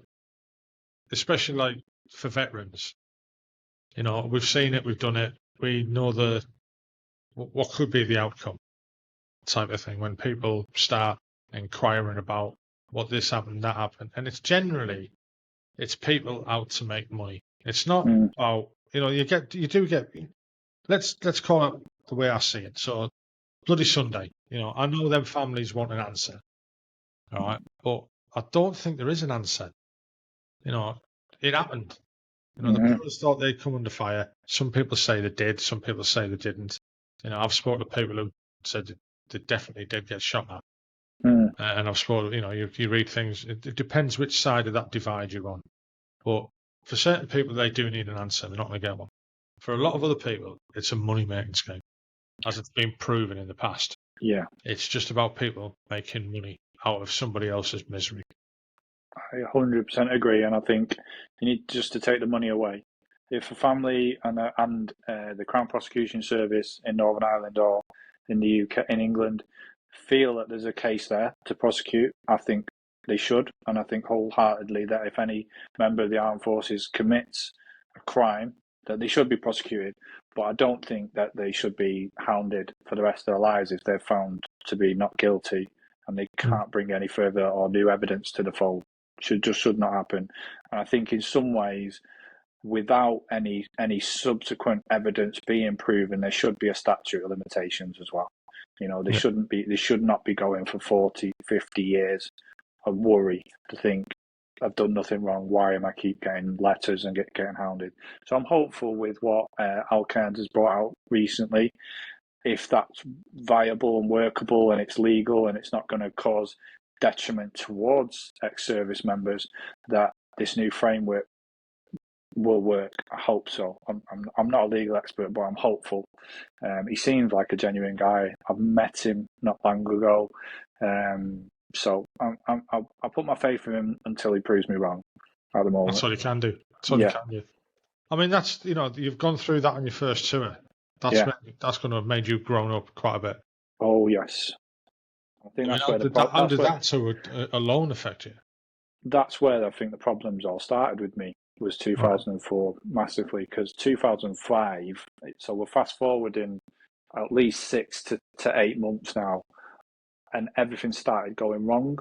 especially for veterans, we've seen it, we've done it, we know what could be the outcome, type of thing, when people start inquiring about what this happened, that happened, and it's people out to make money. It's not you do get. Let's call it the way I see it. So, Bloody Sunday. I know them families want an answer, all right, but I don't think there is an answer. It happened. The brothers thought they'd come under fire. Some people say they did. Some people say they didn't. I've spoken to people who said they definitely did get shot at. And I've spoken. You read things. It depends which side of that divide you're on. But For certain people, they do need an answer. They're not going to get one. For a lot of other people, it's a money-making scheme, as it's been proven in the past. Yeah. It's just about people making money out of somebody else's misery. I 100% agree, and I think you need just to take the money away. If a family and the Crown Prosecution Service in Northern Ireland or in the UK, in England, feel that there's a case there to prosecute, I think they should, and I think wholeheartedly that if any member of the armed forces commits a crime, that they should be prosecuted. But I don't think that they should be hounded for the rest of their lives if they're found to be not guilty and they can't bring any further or new evidence to the fold. Should not happen. And I think in some ways, without any subsequent evidence being proven, there should be a statute of limitations as well. You know, they should not be going for 40, 50 years of worry to think I've done nothing wrong. Why am I keep getting letters and getting hounded? So I'm hopeful with what Al Cairns has brought out recently. If that's viable and workable and it's legal and it's not going to cause detriment towards ex-service members, that this new framework will work. I hope so. I'm not a legal expert, but I'm hopeful. He seems like a genuine guy. I've met him not long ago, so I'll put my faith in him until he proves me wrong. At the moment, that's all you can do. That's all you can do. I mean, that's you've gone through that on your first tour. That's going to have made you grown up quite a bit. Oh yes. I think how did that tour alone affect you? That's where I think the problems all started with me. Was 2004 massively, because 2005. So we're fast forwarding at least 6 to 8 months now, and everything started going wrong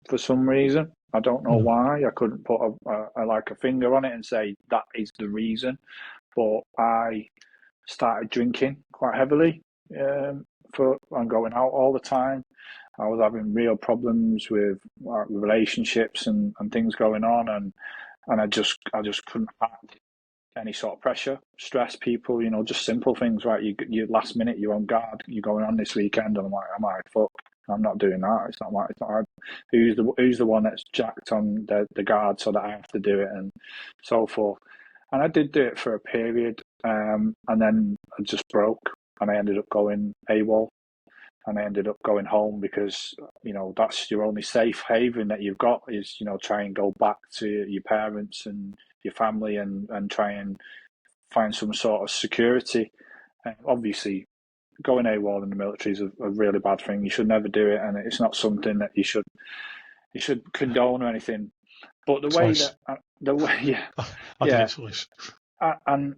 for some reason. I don't know why. I couldn't put a finger on it and say that is the reason. But I started drinking quite heavily and going out all the time. I was having real problems with relationships and things going on, and I just couldn't handle any sort of pressure, stress people, just simple things, right? You last minute, you're on guard, you're going on this weekend, and I'm like, am I fuck? I'm not doing that. It's not hard. Who's the one that's jacked on the guard so that I have to do it, and so forth. And I did do it for a period, and then I just broke, and I ended up going AWOL, and I ended up going home because, that's your only safe haven that you've got is, try and go back to your parents and your family and try and find some sort of security. Obviously, going AWOL in the military is a really bad thing. You should never do it, and it's not something that you should condone or anything. But the way and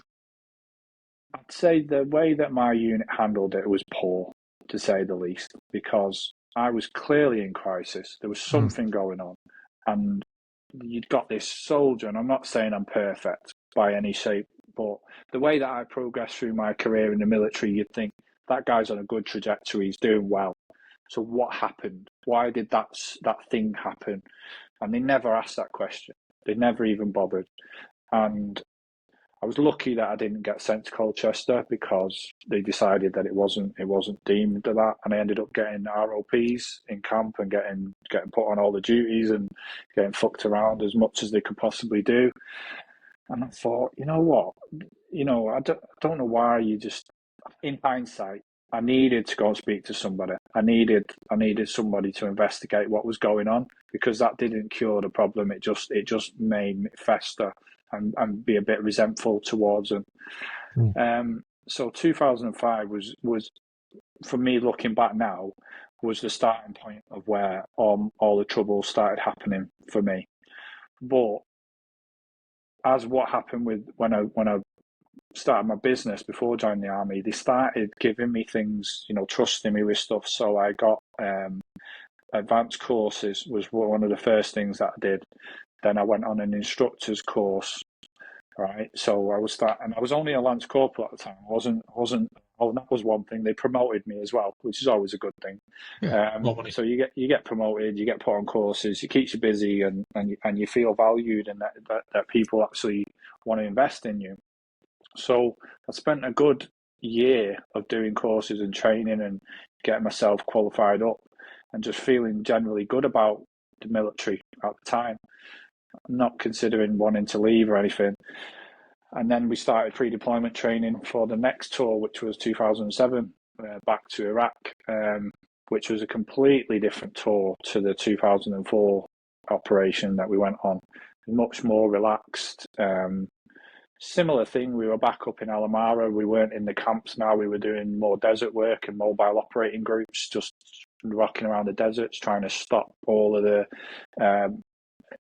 I'd say the way that my unit handled it was poor, to say the least, because I was clearly in crisis. There was something going on, and you'd got this soldier, and I'm not saying I'm perfect by any shape, but the way that I progressed through my career in the military, you'd think that guy's on a good trajectory, he's doing well. So what happened? Why did that thing happen? And they never asked that question. They never even bothered. And I was lucky that I didn't get sent to Colchester because they decided that it wasn't deemed that, and I ended up getting ROPs in camp and getting put on all the duties and getting fucked around as much as they could possibly do. And I thought, you know what, I don't know why you just, in hindsight, I needed to go and speak to somebody. I needed somebody to investigate what was going on, because that didn't cure the problem. It just made me fester and be a bit resentful towards them. So 2005 was for me, looking back now, was the starting point of where all the trouble started happening for me. But as what happened with when I started my business before joining the army, they started giving me things, trusting me with stuff. So I got advanced courses was one of the first things that I did. Then I went on an instructor's course, right? So I was only a Lance Corporal at the time. I wasn't. Oh, that was one thing. They promoted me as well, which is always a good thing. So you get promoted, you get put on courses, it keeps you busy, and you feel valued, and that people actually want to invest in you. So I spent a good year of doing courses and training and getting myself qualified up, and just feeling generally good about the military at the time. not considering wanting to leave or anything. And then we started pre-deployment training for the next tour, which was 2007, back to Iraq, which was a completely different tour to the 2004 operation that we went on. Much more relaxed. Similar thing, we were back up in Alamara. We weren't in the camps now. We were doing more desert work and mobile operating groups, just rocking around the deserts, trying to stop all of the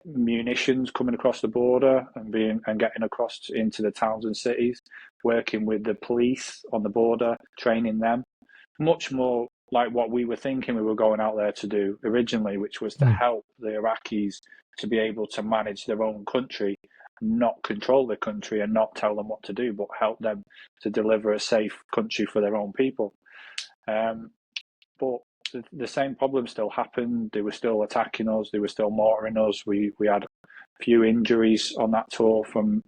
munitions coming across the border and getting across into the towns and cities, working with the police on the border, training them. Much more like what we were thinking we were going out there to do originally, which was to help the Iraqis to be able to manage their own country, not control the country and not tell them what to do, but help them to deliver a safe country for their own people. But the same problem still happened. They were still attacking us. They were still mortaring us. We had a few injuries on that tour from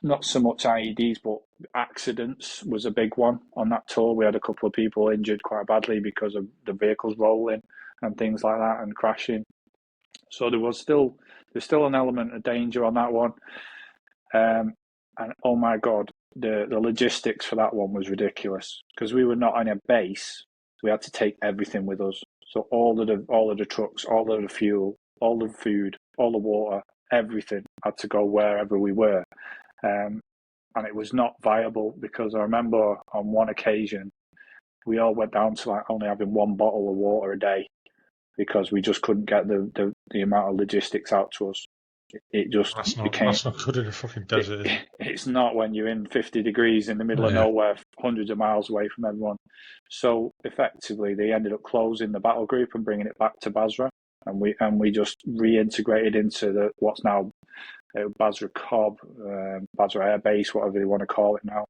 not so much IEDs, but accidents was a big one on that tour. We had a couple of people injured quite badly because of the vehicles rolling and things like that and crashing. So there's still an element of danger on that one. And oh my God, the logistics for that one was ridiculous because we were not on a base. We had to take everything with us. So all of the trucks, all of the fuel, all the food, all the water, everything had to go wherever we were. And it was not viable because I remember on one occasion, we all went down to like only having one bottle of water a day because we just couldn't get the amount of logistics out to us. It just that's not good in a fucking desert. It's not when you're in 50 degrees in the middle of nowhere, hundreds of miles away from everyone. So effectively, they ended up closing the battle group and bringing it back to Basra, and we just reintegrated into what's now Basra Cobb, Basra Air Base, whatever you want to call it now,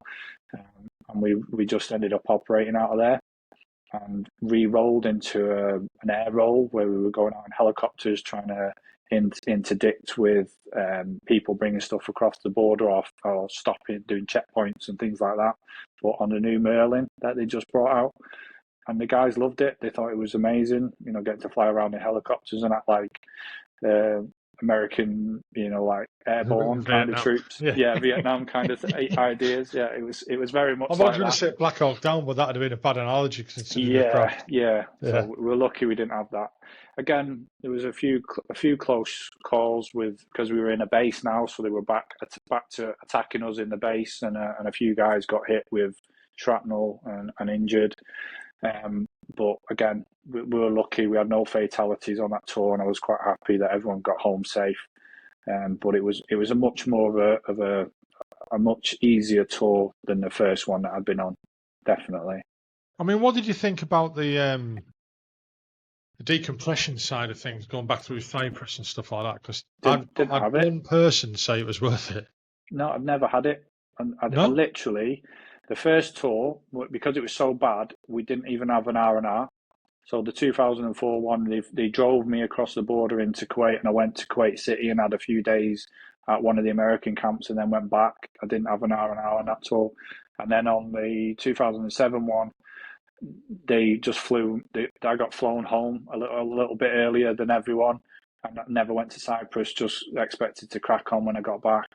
and we just ended up operating out of there and re-rolled into an air roll where we were going out in helicopters trying to interdict with people bringing stuff across the border or stopping, doing checkpoints and things like that, but on the new Merlin that they just brought out. And the guys loved it. They thought it was amazing, getting to fly around in helicopters and act like American, like airborne kind of troops. Yeah, Vietnam kind of ideas. Yeah, it was very much. I was going to say Black Hawk Down, but that'd have been a bad analogy. Yeah. So we're lucky we didn't have that. Again, there was a few close calls because we were in a base now, so they were back to attacking us in the base, and a few guys got hit with shrapnel and injured. But again, we were lucky. We had no fatalities on that tour, and I was quite happy that everyone got home safe. But it was a much more of a much easier tour than the first one that I'd been on, definitely. I mean, what did you think about the decompression side of things, going back through Cyprus and stuff like that? Because I had one person say it was worth it. No, I've never had it. I literally, the first tour, because it was so bad, we didn't even have an R&R. So the 2004 one, they drove me across the border into Kuwait, and I went to Kuwait City and had a few days at one of the American camps and then went back. I didn't have an R&R on that tour. And then on the 2007 one, they just flew. I got flown home a little bit earlier than everyone, and I never went to Cyprus. Just expected to crack on when I got back.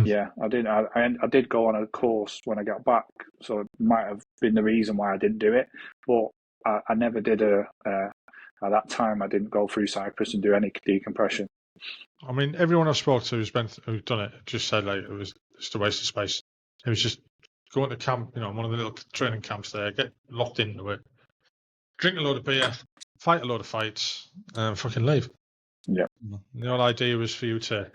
Yeah, I didn't. I did go on a course when I got back, so it might have been the reason why I didn't do it. But I never did at that time. I didn't go through Cyprus and do any decompression. I mean, everyone I've spoken to who's done it just said like it was just a waste of space. It was just going to camp, one of the little training camps there, get locked into it, drink a load of beer, fight a load of fights, and fucking leave. Yeah. The whole idea was for you to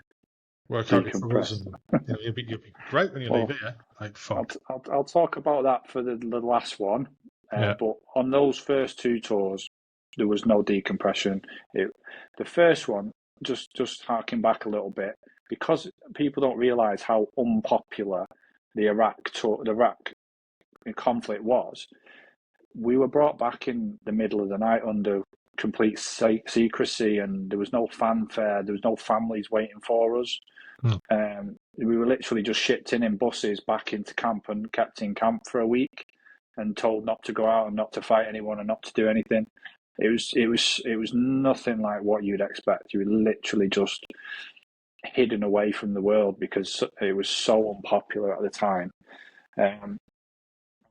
work out your flaws, and you'll be great when you leave it. Yeah, like fuck. I'll talk about that for the last one. But on those first two tours, there was no decompression. The first one, just harking back a little bit, because people don't realise how unpopular the Iraq conflict was. We were brought back in the middle of the night under complete secrecy, and there was no fanfare. There was no families waiting for us. We were literally just shipped in buses back into camp and kept in camp for a week and told not to go out and not to fight anyone and not to do anything. It was nothing like what you'd expect. You were literally just hidden away from the world because it was so unpopular at the time.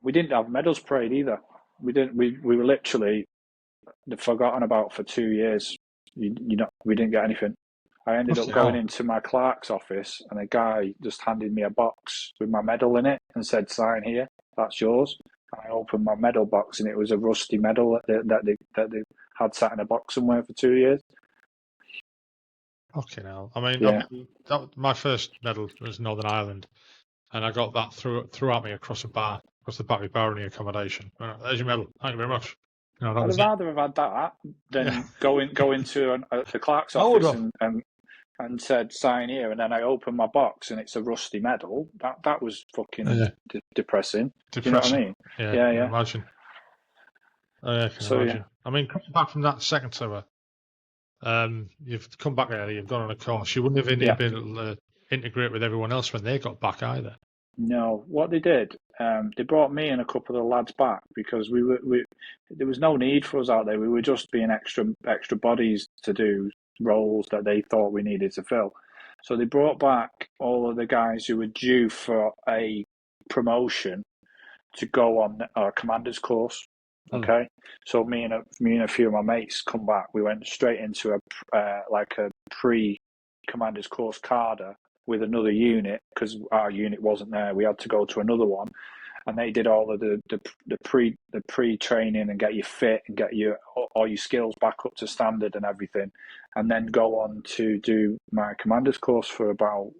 We didn't have medals parade either. We didn't. We were literally forgotten about for 2 years. We didn't get anything. I ended up going into my clerk's office, and a guy just handed me a box with my medal in it and said, "Sign here. That's yours." And I opened my medal box, and it was a rusty medal that they had sat in a box somewhere for 2 years. Fucking hell! I mean, my first medal was Northern Ireland, and I got that threw at me across the Battery Barony accommodation. There's your medal. Thank you very much. I'd rather have had that than go into the clerk's office and said sign here, and then I opened my box and it's a rusty medal. That was fucking depressing. Do you know what I mean? Yeah. Imagine. I can imagine. I mean, coming back from that second tour, you've come back early. You've gone on a course. You wouldn't have been able to integrate with everyone else when they got back either. No, what they did, they brought me and a couple of the lads back because there was no need for us out there. We were just being extra bodies to do roles that they thought we needed to fill. So they brought back all of the guys who were due for a promotion to go on our commander's course. Okay, so me and a few of my mates come back. We went straight into a pre-commander's course CARDA with another unit because our unit wasn't there. We had to go to another one, and they did all of the pre-training and get you fit and get all your skills back up to standard and everything, and then go on to do my commander's course for about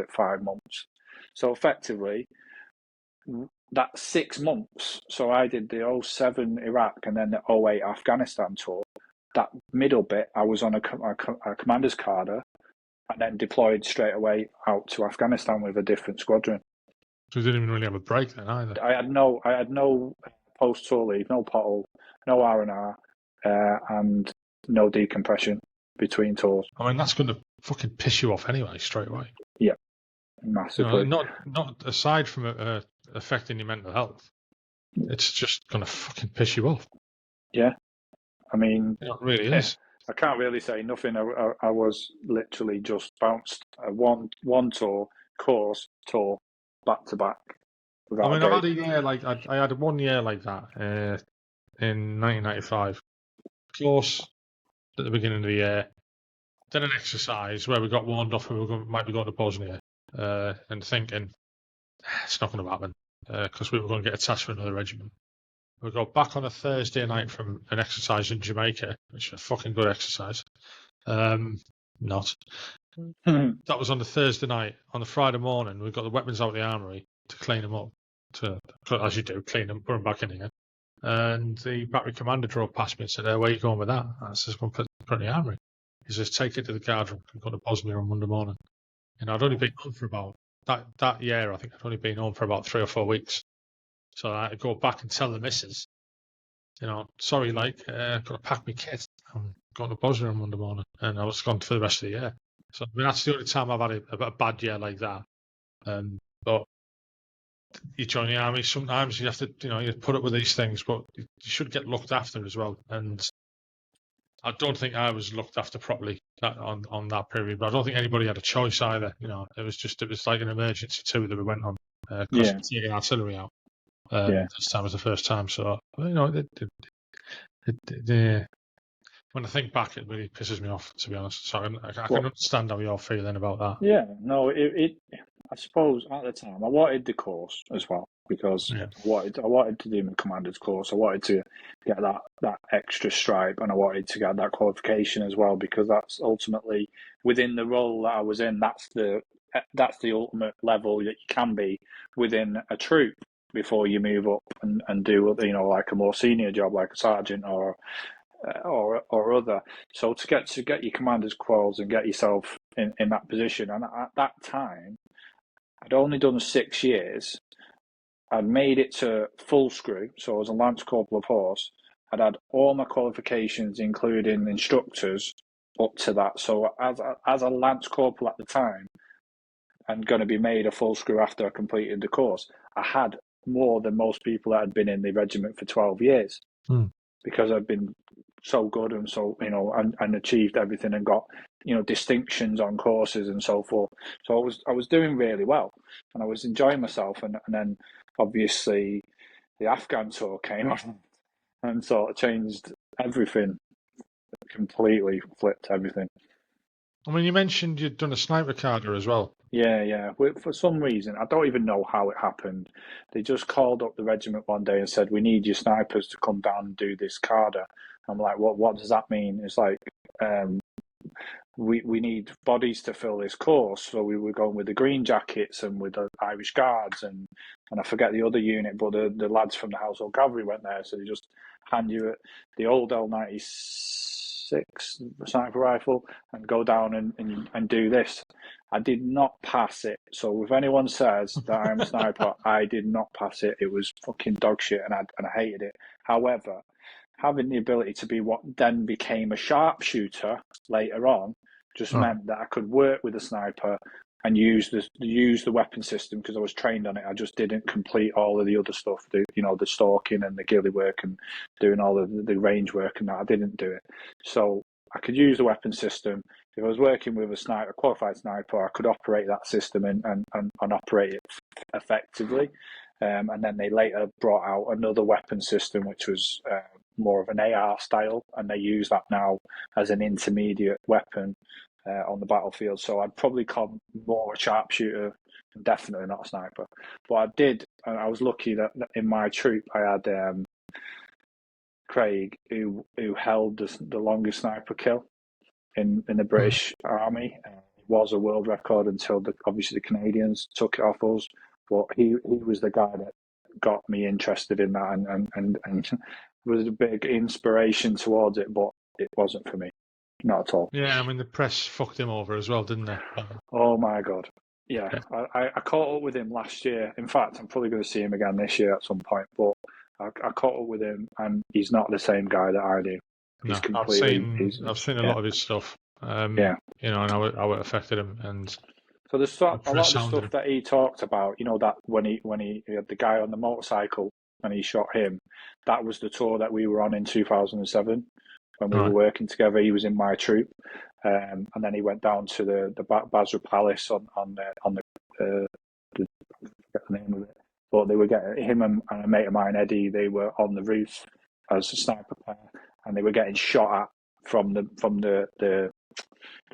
5 months. So effectively, that 6 months. So I did the 2007 Iraq and then the 2008 Afghanistan tour. That middle bit, I was on a commander's CARDA, and then deployed straight away out to Afghanistan with a different squadron. So you didn't even really have a break then either. I had no post-tour leave, no pottle, no R&R, and no decompression between tours. I mean, that's going to fucking piss you off anyway, straight away. Yeah, massively. Not aside from affecting your mental health, it's just going to fucking piss you off. Yeah, I mean, it really is. I can't really say nothing. I was literally just bounced one tour back to back. I mean, I've had a year I had 1 year like that in 1995. Course at the beginning of the year, then an exercise where we got warned off and we might be going to Bosnia, and thinking it's not going to happen because we were going to get attached to another regiment. We got back on a Thursday night from an exercise in Jamaica, which is a fucking good exercise. Not. That was on the Thursday night. On the Friday morning, we got the weapons out of the armory to clean them up. As you do, clean them, put them back in again. And the battery commander drove past me and said, "Where are you going with that?" I said, "I'm going to put it in the armory." He says, "Take it to the guard room and go to Bosnia on Monday morning." And I'd only been home for about that year. I think I'd only been home for about 3 or 4 weeks. So I had to go back and tell the missus, sorry, I've got to pack my kit. I'm going to Bosnia on Monday morning. And I was gone for the rest of the year. So, I mean, that's the only time I've had a bad year like that. But you join the army, sometimes you have to, you put up with these things, but you should get looked after as well. And I don't think I was looked after properly on that period, but I don't think anybody had a choice either. It was like an emergency tour that we went on because taking artillery out. This time was the first time, so when I think back, it really pisses me off, to be honest. So I can understand how you're feeling about that. Yeah, no, I suppose at the time I wanted the course as well because I wanted to do my commander's course. I wanted to get that extra stripe, and I wanted to get that qualification as well because that's ultimately within the role that I was in. That's the ultimate level that you can be within a troop before you move up and do like a more senior job like a sergeant or other. So to get your commander's quals and get yourself in that position, and at that time I'd only done 6 years. I'd made it to full screw, so I was a Lance Corporal of Horse. I'd had all my qualifications, including instructors, up to that. So as a Lance Corporal at the time, and going to be made a full screw after I completed the course, I had more than most people that had been in the regiment for 12 years because I'd been so good and so, and achieved everything and got, distinctions on courses and so forth. So I was doing really well and I was enjoying myself. And then obviously the Afghan tour came on and sort of changed everything, completely flipped everything. I mean, you mentioned you'd done a sniper cadre as well. Yeah. For some reason, I don't even know how it happened. They just called up the regiment one day and said, "We need your snipers to come down and do this cadre." I'm like, "What does that mean?" It's like, we need bodies to fill this course, so we were going with the Green Jackets and with the Irish Guards and I forget the other unit, but the lads from the Household Cavalry went there, so they just hand you the old L96 sniper rifle and go down and do this. I did not pass it, so if anyone says that I'm a sniper, I did not pass it. It was fucking dog shit, and I hated it. However, having the ability to be what then became a sharpshooter later on just meant that I could work with a sniper and use the weapon system because I was trained on it. I just didn't complete all of the other stuff, the stalking and the ghillie work and doing all of the range work and that. I didn't do it. So I could use the weapon system. If I was working with a qualified sniper, I could operate that system and operate it effectively. And then they later brought out another weapon system, which was more of an AR style, and they use that now as an intermediate weapon on the battlefield. So I'd probably call more a sharpshooter, and definitely not a sniper. But I was lucky that in my troop I had Craig, who held the longest sniper kill in the British Army. It was a world record until obviously the Canadians took it off us. But he was the guy that got me interested in that and was a big inspiration towards it, but it wasn't for me. Not at all. Yeah, I mean, the press fucked him over as well, didn't they? Oh, my God. Yeah. I caught up with him last year. In fact, I'm probably going to see him again this year at some point, but I caught up with him, and he's not the same guy that I do. He's completely. I've seen a lot of his stuff. And how it affected him. And so there's a lot of the stuff that he talked about. That when he had the guy on the motorcycle and he shot him, that was the tour that we were on in 2007 when we were working together. He was in my troop, and then he went down to the Basra Palace on the I forget the name of it. But they were getting him and a mate of mine, Eddie. They were on the roof as a sniper pair, and they were getting shot at from the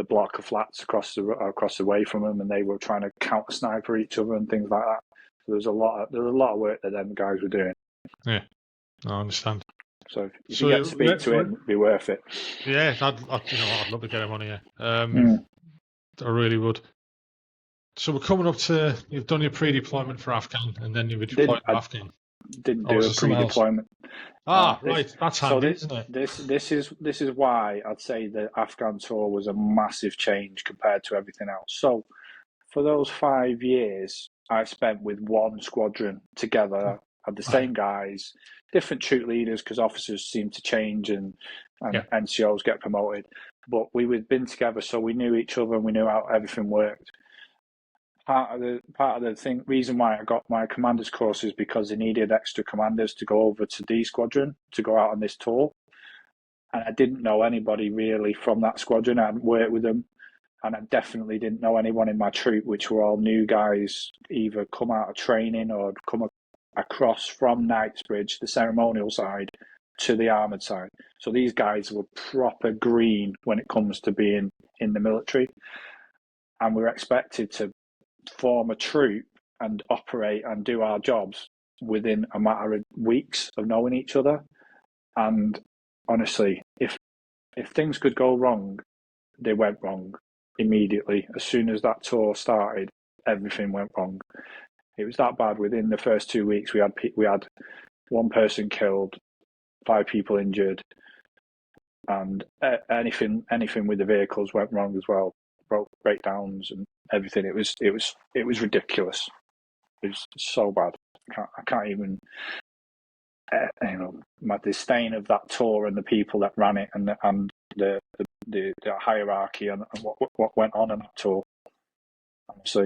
block of flats across the way from them, and they were trying to counter sniper each other and things like that. So there's a lot of work that them guys were doing. Yeah, I understand. So if you get to speak to him, it'd be worth it. Yeah, I'd love to get him on here. I really would. So we're coming up to, you've done your pre-deployment for Afghan, and then you were deployed to Afghan. Didn't do a pre-deployment. Right, that's handy, isn't it? This is why I'd say the Afghan tour was a massive change compared to everything else. So for those 5 years, I spent with one squadron together, had the same guys, different troop leaders because officers seem to change and NCOs get promoted. But we had been together, so we knew each other and we knew how everything worked. Part of the reason why I got my commanders course is because they needed extra commanders to go over to D squadron to go out on this tour, and I didn't know anybody really from that squadron. I hadn't worked with them, and I definitely didn't know anyone in my troop, which were all new guys, either come out of training or come across from Knightsbridge, the ceremonial side, to the armoured side. So these guys were proper green when it comes to being in the military, and we were expected to form a troop and operate and do our jobs within a matter of weeks of knowing each other. And honestly, if things could go wrong, they went wrong immediately. As soon as that tour started, everything went wrong. It was that bad. Within the first 2 weeks, we had one person killed, 5 people injured, and anything with the vehicles went wrong as well. Breakdowns and everything. It was ridiculous. It was so bad. I can't even. My disdain of that tour and the people that ran it and the hierarchy and what went on in that tour. Honestly,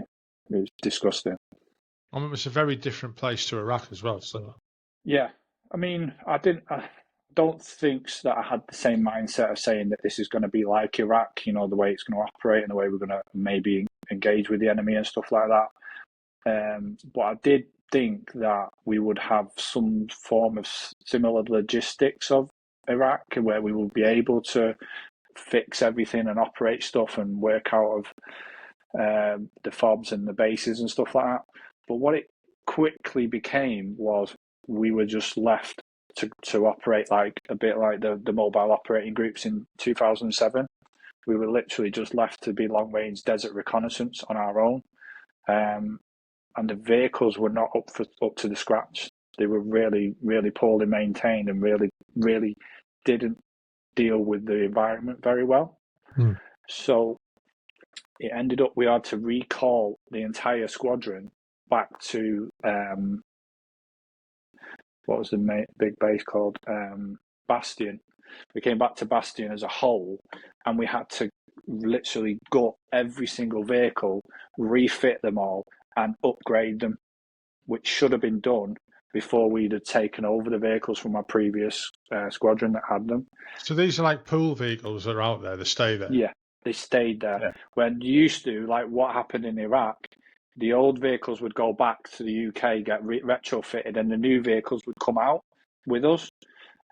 it was disgusting. I mean, it's a very different place to Iraq as well. So yeah, I mean, I didn't. don't think that I had the same mindset of saying that this is going to be like Iraq, the way it's going to operate and the way we're going to maybe engage with the enemy and stuff like that. But I did think that we would have some form of similar logistics of Iraq, where we would be able to fix everything and operate stuff and work out of the FOBs and the bases and stuff like that. But what it quickly became was we were just left to operate like a bit like the mobile operating groups in 2007. We were literally just left to be long range desert reconnaissance on our own. And the vehicles were not up to the scratch. They were really, really poorly maintained and really, really didn't deal with the environment very well. So it ended up we had to recall the entire squadron back to what was the big base called? Bastion. We came back to Bastion as a whole, and we had to literally gut every single vehicle, refit them all, and upgrade them, which should have been done before we'd have taken over the vehicles from our previous squadron that had them. So these are like pool vehicles that are out there, they stay there? Yeah, they stayed there. Yeah. When used to, like what happened in Iraq, the old vehicles would go back to the UK, get retrofitted, and the new vehicles would come out with us.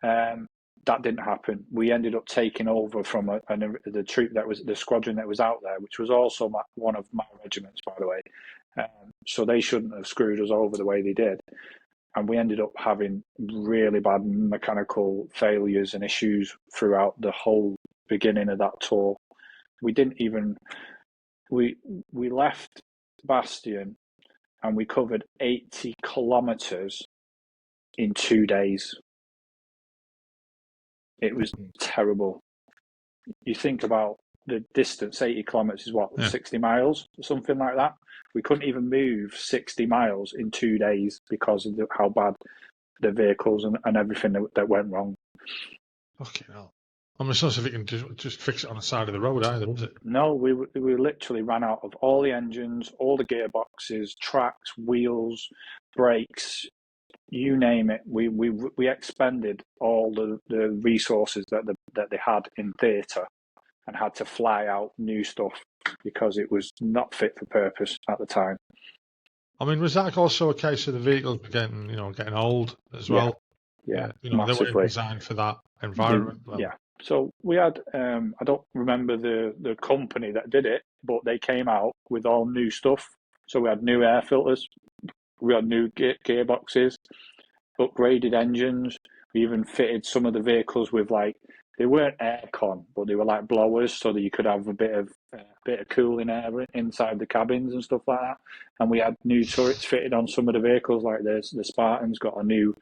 That didn't happen. We ended up taking over from the troop that was the squadron that was out there, which was also one of my regiments, by the way. So they shouldn't have screwed us over the way they did. And we ended up having really bad mechanical failures and issues throughout the whole beginning of that tour. We didn't even... We left Bastion and we covered 80 kilometres in 2 days. It was terrible. You think about the distance, 80 kilometres is what, 60 miles or something like that? We couldn't even move 60 miles in 2 days because of how bad the vehicles and everything that went wrong. Fucking hell. I mean, it's not as if you can just fix it on the side of the road either, is it? No, we literally ran out of all the engines, all the gearboxes, tracks, wheels, brakes, you name it. We expended all the resources that they had in theatre and had to fly out new stuff because it was not fit for purpose at the time. I mean, was that also a case of the vehicles getting old as well? Yeah, they weren't designed for that environment. Yeah. So we had, I don't remember the company that did it, but they came out with all new stuff. So we had new air filters, we had new gearboxes, upgraded engines. We even fitted some of the vehicles with they weren't aircon, but they were like blowers, so that you could have a bit of cooling air inside the cabins and stuff like that. And we had new turrets fitted on some of the vehicles, like the Spartans got a new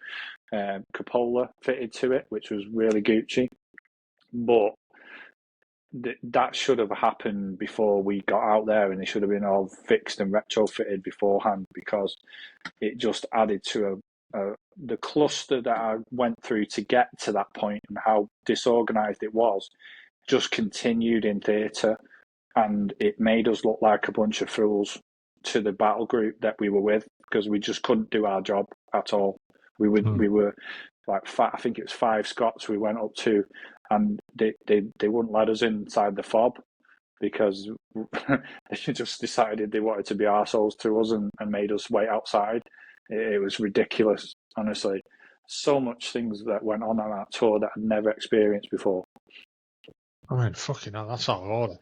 cupola fitted to it, which was really Gucci. But that should have happened before we got out there, and they should have been all fixed and retrofitted beforehand, because it just added to the cluster that I went through to get to that point and how disorganised it was just continued in theatre, and it made us look like a bunch of fools to the battle group that we were with, because we just couldn't do our job at all. We were like, I think it was 5 Scots we went up to, and they wouldn't let us inside the fob because they just decided they wanted to be arseholes to us and made us wait outside. It was ridiculous, honestly. So much things that went on that tour that I'd never experienced before. I mean, fucking hell, that's out of order.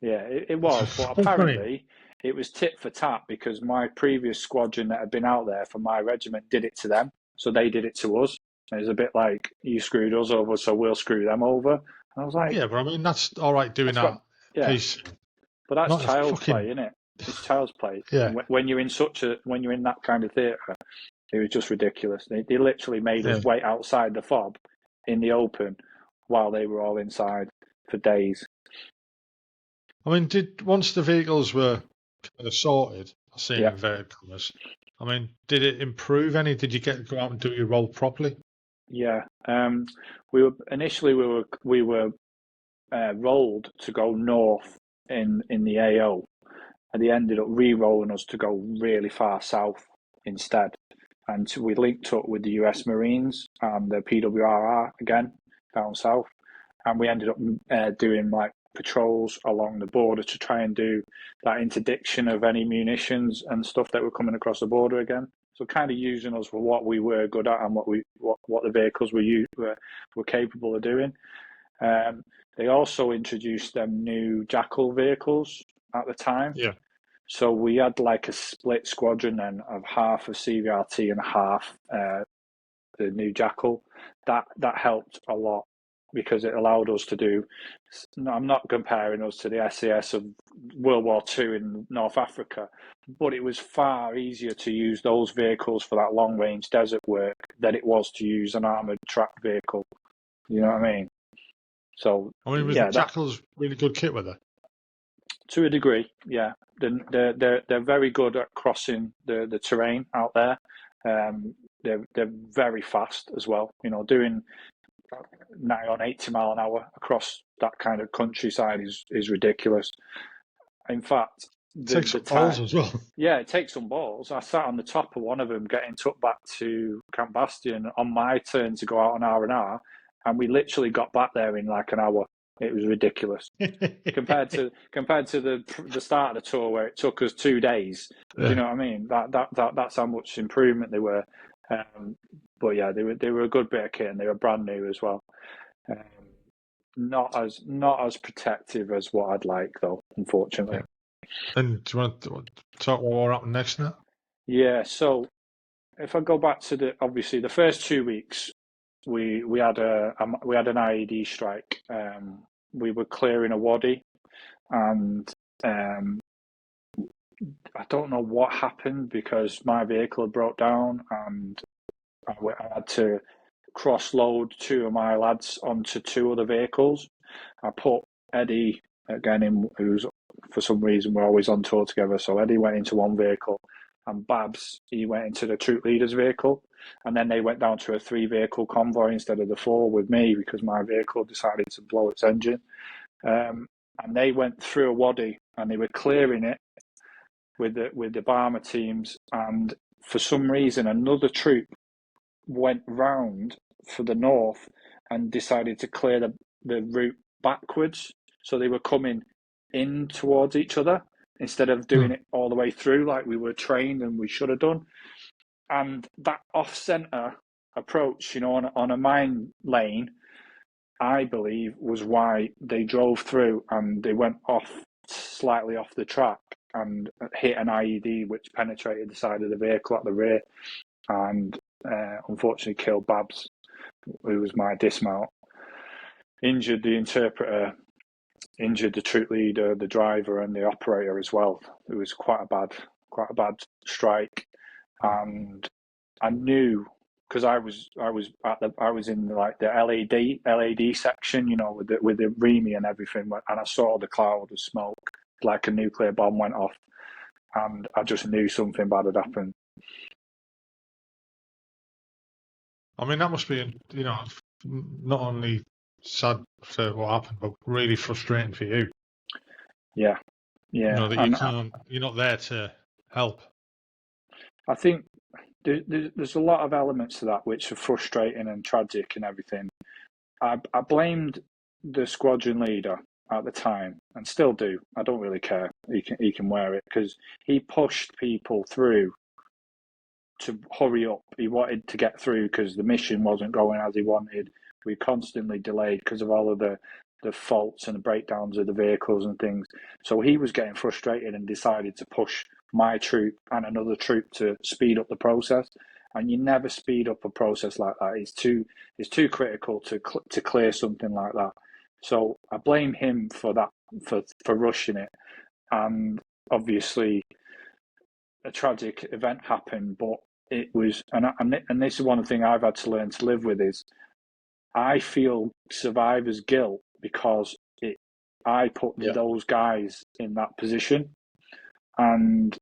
Yeah, it was. But apparently it was tit for tat, because my previous squadron that had been out there for my regiment did it to them. So they did it to us. It was a bit like, you screwed us over, so we'll screw them over. And I was like... Yeah, but I mean, that's all right doing that piece. But that's child's play, isn't it? It's child's play. Yeah. When you're in that kind of theatre, it was just ridiculous. They literally made us wait outside the fob in the open while they were all inside for days. I mean, once the vehicles were kind of sorted, I see inverted commas, I mean, did it improve any? Did you go out and do your role properly? Yeah. We were rolled to go north in the AO, and they ended up re-rolling us to go really far south instead. and we linked up with the US Marines and the PWRR again down south, and we ended up doing like patrols along the border to try and do that interdiction of any munitions and stuff that were coming across the border again. So kind of using us for what we were good at and what the vehicles were capable of doing. They also introduced them new Jackal vehicles at the time. Yeah. So we had like a split squadron then of half of CVRT and half the new Jackal. That helped a lot because it allowed us to do. I'm not comparing us to the SAS of World War II in North Africa, but it was far easier to use those vehicles for that long range desert work than it was to use an armoured tracked vehicle. You know what I mean? So was the Jackal's really good kit with it? To a degree, yeah. They're very good at crossing the terrain out there. They're very fast as well. You know, doing nigh on 80 mile an hour across that kind of countryside is ridiculous. In fact, it takes some balls as well. Yeah, it takes some balls. I sat on the top of one of them getting took back to Camp Bastion on my turn to go out on R&R, and we literally got back there in like an hour. It was ridiculous compared to the start of the tour where it took us 2 days. Yeah. Do you know what I mean? That's how much improvement they were. But yeah, they were a good bit of kit, and they were brand new as well. Not as protective as what I'd like though, unfortunately. Yeah. And do you want to talk what happened next now? Yeah. So if I go back to obviously the first 2 weeks, we had an IED strike. We were clearing a wadi, and I don't know what happened because my vehicle had broke down, and I had to cross-load 2 of my lads onto 2 other vehicles. I put Eddie again in, who's for some reason we're always on tour together. So Eddie went into one vehicle, and Babs, he went into the troop leader's vehicle, and then they went down to a 3-vehicle convoy instead of the 4 with me because my vehicle decided to blow its engine. And they went through a wadi, and they were clearing it with the Barmer teams, and for some reason another troop went round for the north and decided to clear the route backwards. So they were coming in towards each other instead of doing it all the way through like we were trained and we should have done. And that off-centre approach, you know, on a mine lane, I believe was why they drove through, and they went slightly off the track and hit an IED which penetrated the side of the vehicle at the rear, and unfortunately killed Babs, who was my dismount, injured the interpreter, injured the troop leader, the driver, and the operator as well. It was quite a bad strike, and I knew because I was in like the LAD section, you know, with the REME and everything, and I saw the cloud of smoke like a nuclear bomb went off, and I just knew something bad had happened. I mean, that must be, you know, not only sad for what happened, but really frustrating for you. Yeah. You know, that you're not there to help. I think there's a lot of elements to that which are frustrating and tragic and everything. I blamed the squadron leader at the time, and still do. I don't really care. He can wear it because he pushed people through to hurry up. He wanted to get through because the mission wasn't going as he wanted. We constantly delayed because of all of the faults and the breakdowns of the vehicles and things. So he was getting frustrated and decided to push my troop and another troop to speed up the process. And you never speed up a process like that. It's too critical to clear something like that. So I blame him for that, for rushing it. And obviously a tragic event happened, but it was, and this is one thing I've had to learn to live with, is I feel survivor's guilt because I put those guys in that position. And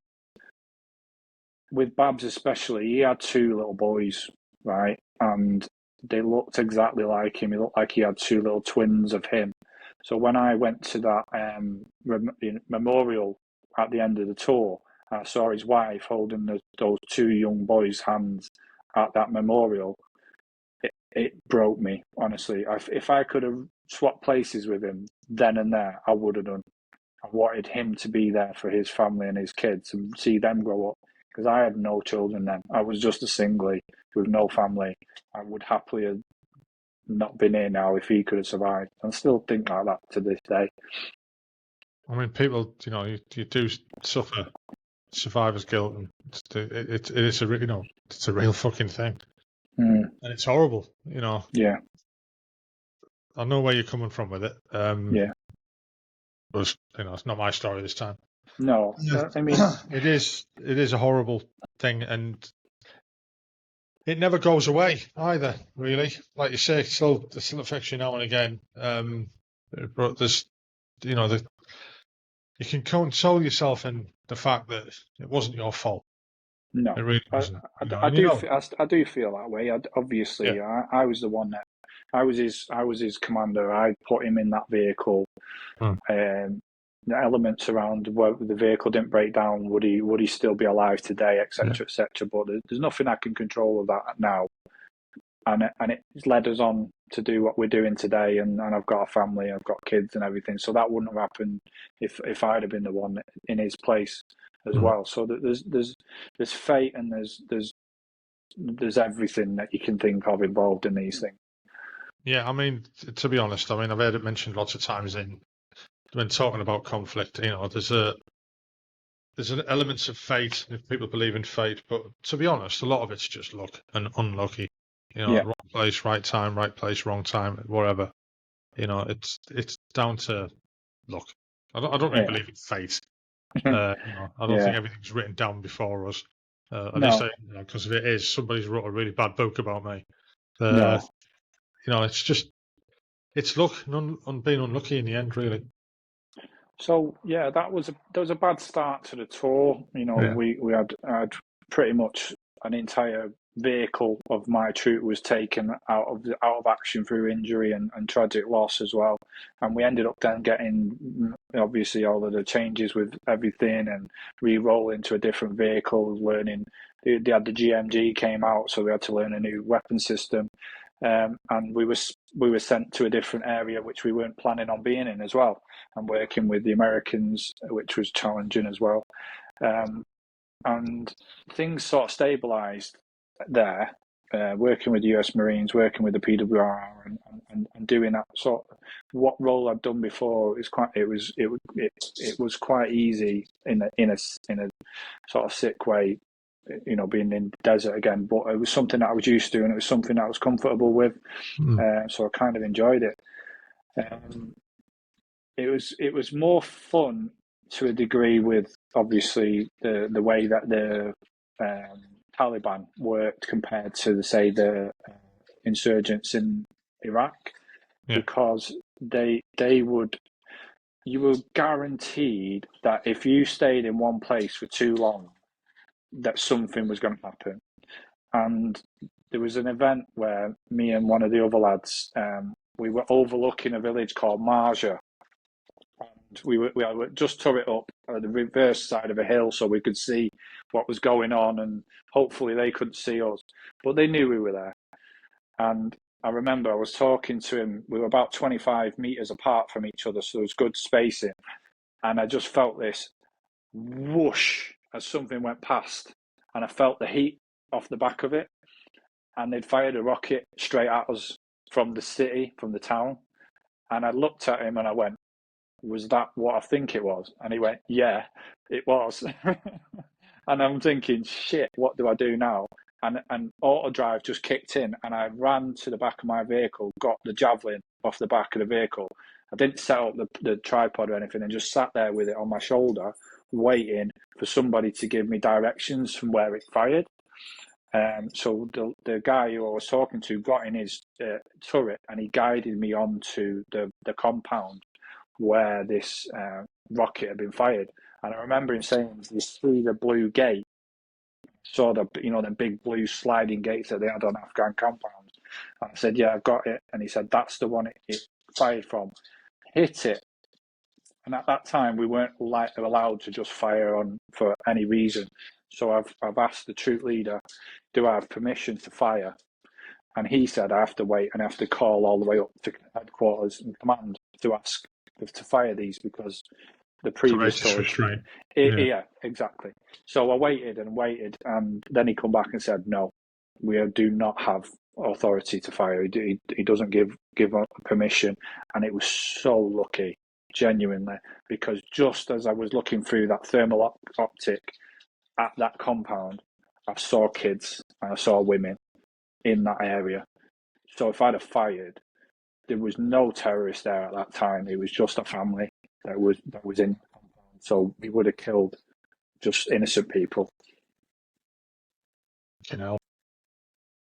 with Babs especially, he had 2 little boys, right? And they looked exactly like him. He looked like he had 2 little twins of him. So when I went to that memorial at the end of the tour, I saw his wife holding those two young boys' hands at that memorial. It broke me, honestly. If I could have swapped places with him then and there, I would have done. I wanted him to be there for his family and his kids and see them grow up, because I had no children then. I was just a singly with no family. I would happily have not been here now if he could have survived. I still think like that to this day. I mean, people, you do suffer survivor's guilt, and it's a real fucking thing, and it's horrible. Yeah. I know where you're coming from with it. Yeah. But it's not my story this time. No, I mean, it is a horrible thing, and it never goes away either. Really, like you say, it still affects you now and again. But there's, you can console yourself in the fact that it wasn't your fault. No, it really wasn't. I do feel that way. Obviously, I was the one that I was his commander. I put him in that vehicle. The elements around where the vehicle didn't break down, would he still be alive today, etc., etc. But there's nothing I can control of that now, and it's led us on to do what we're doing today. And I've got a family, I've got kids and everything, so that wouldn't have happened if I'd have been the one in his place as well. So there's fate, and there's everything that you can think of involved in these things. Yeah, I mean, to be honest, I've heard it mentioned lots of times when talking about conflict. There's elements of fate if people believe in fate, but to be honest, a lot of it's just luck and unlucky. Wrong place, right time, right place, wrong time, whatever. It's down to luck. I don't really believe in fate. I don't think everything's written down before us. At least because if it is, somebody's wrote a really bad book about me. It's luck and being unlucky in the end, really. So there was a bad start to the tour. We had pretty much an entire vehicle of my troop was taken out of action through injury and tragic loss as well, and we ended up then getting obviously all of the changes with everything and re-roll into a different vehicle. Learning they had the GMG came out, so we had to learn a new weapon system. And we were sent to a different area which we weren't planning on being in as well, and working with the Americans, which was challenging as well. And things sort of stabilised there, working with the US Marines, working with the PWR, and doing that sort of what role I'd done before. It was quite easy in a sort of sick way. Being in the desert again, but it was something that I was used to, and it was something that I was comfortable with. So I kind of enjoyed it. It was more fun to a degree with obviously the way that the Taliban worked compared to say the insurgents in Iraq, because you were guaranteed that if you stayed in one place for too long, that something was going to happen. And there was an event where me and one of the other lads, we were overlooking a village called Marja, and we were just turret up at the reverse side of a hill so we could see what was going on, and hopefully they couldn't see us, but they knew we were there. And I remember I was talking to him, we were about 25 metres apart from each other, so there was good spacing, and I just felt this whoosh as something went past, and I felt the heat off the back of it, and they'd fired a rocket straight at us from the city, from the town. And I looked at him and I went, was that what I think it was? And he went, yeah, it was. And I'm thinking, shit, what do I do now? And auto drive just kicked in, and I ran to the back of my vehicle, got the javelin off the back of the vehicle. I didn't set up the tripod or anything, and just sat there with it on my shoulder, waiting for somebody to give me directions from where it fired. So the guy who I was talking to got in his turret, and he guided me onto the compound where this rocket had been fired. And I remember him saying, "You see the blue gate?" Saw the the big blue sliding gates that they had on Afghan compounds. And I said, "Yeah, I got it." And he said, "That's the one it fired from." Hit it. And at that time, we weren't allowed to just fire on for any reason. So I've asked the troop leader, do I have permission to fire? And he said, I have to wait and I have to call all the way up to headquarters and command to ask to fire these because the previous storage. Yeah, exactly. So I waited and waited, and then he come back and said, no, we do not have authority to fire. He doesn't give permission. And it was so lucky, genuinely, because just as I was looking through that thermal optic at that compound, I saw kids and I saw women in that area. So if I'd have fired, there was no terrorist there at that time. It was just a family that was in the compound. So we would have killed just innocent people. You know,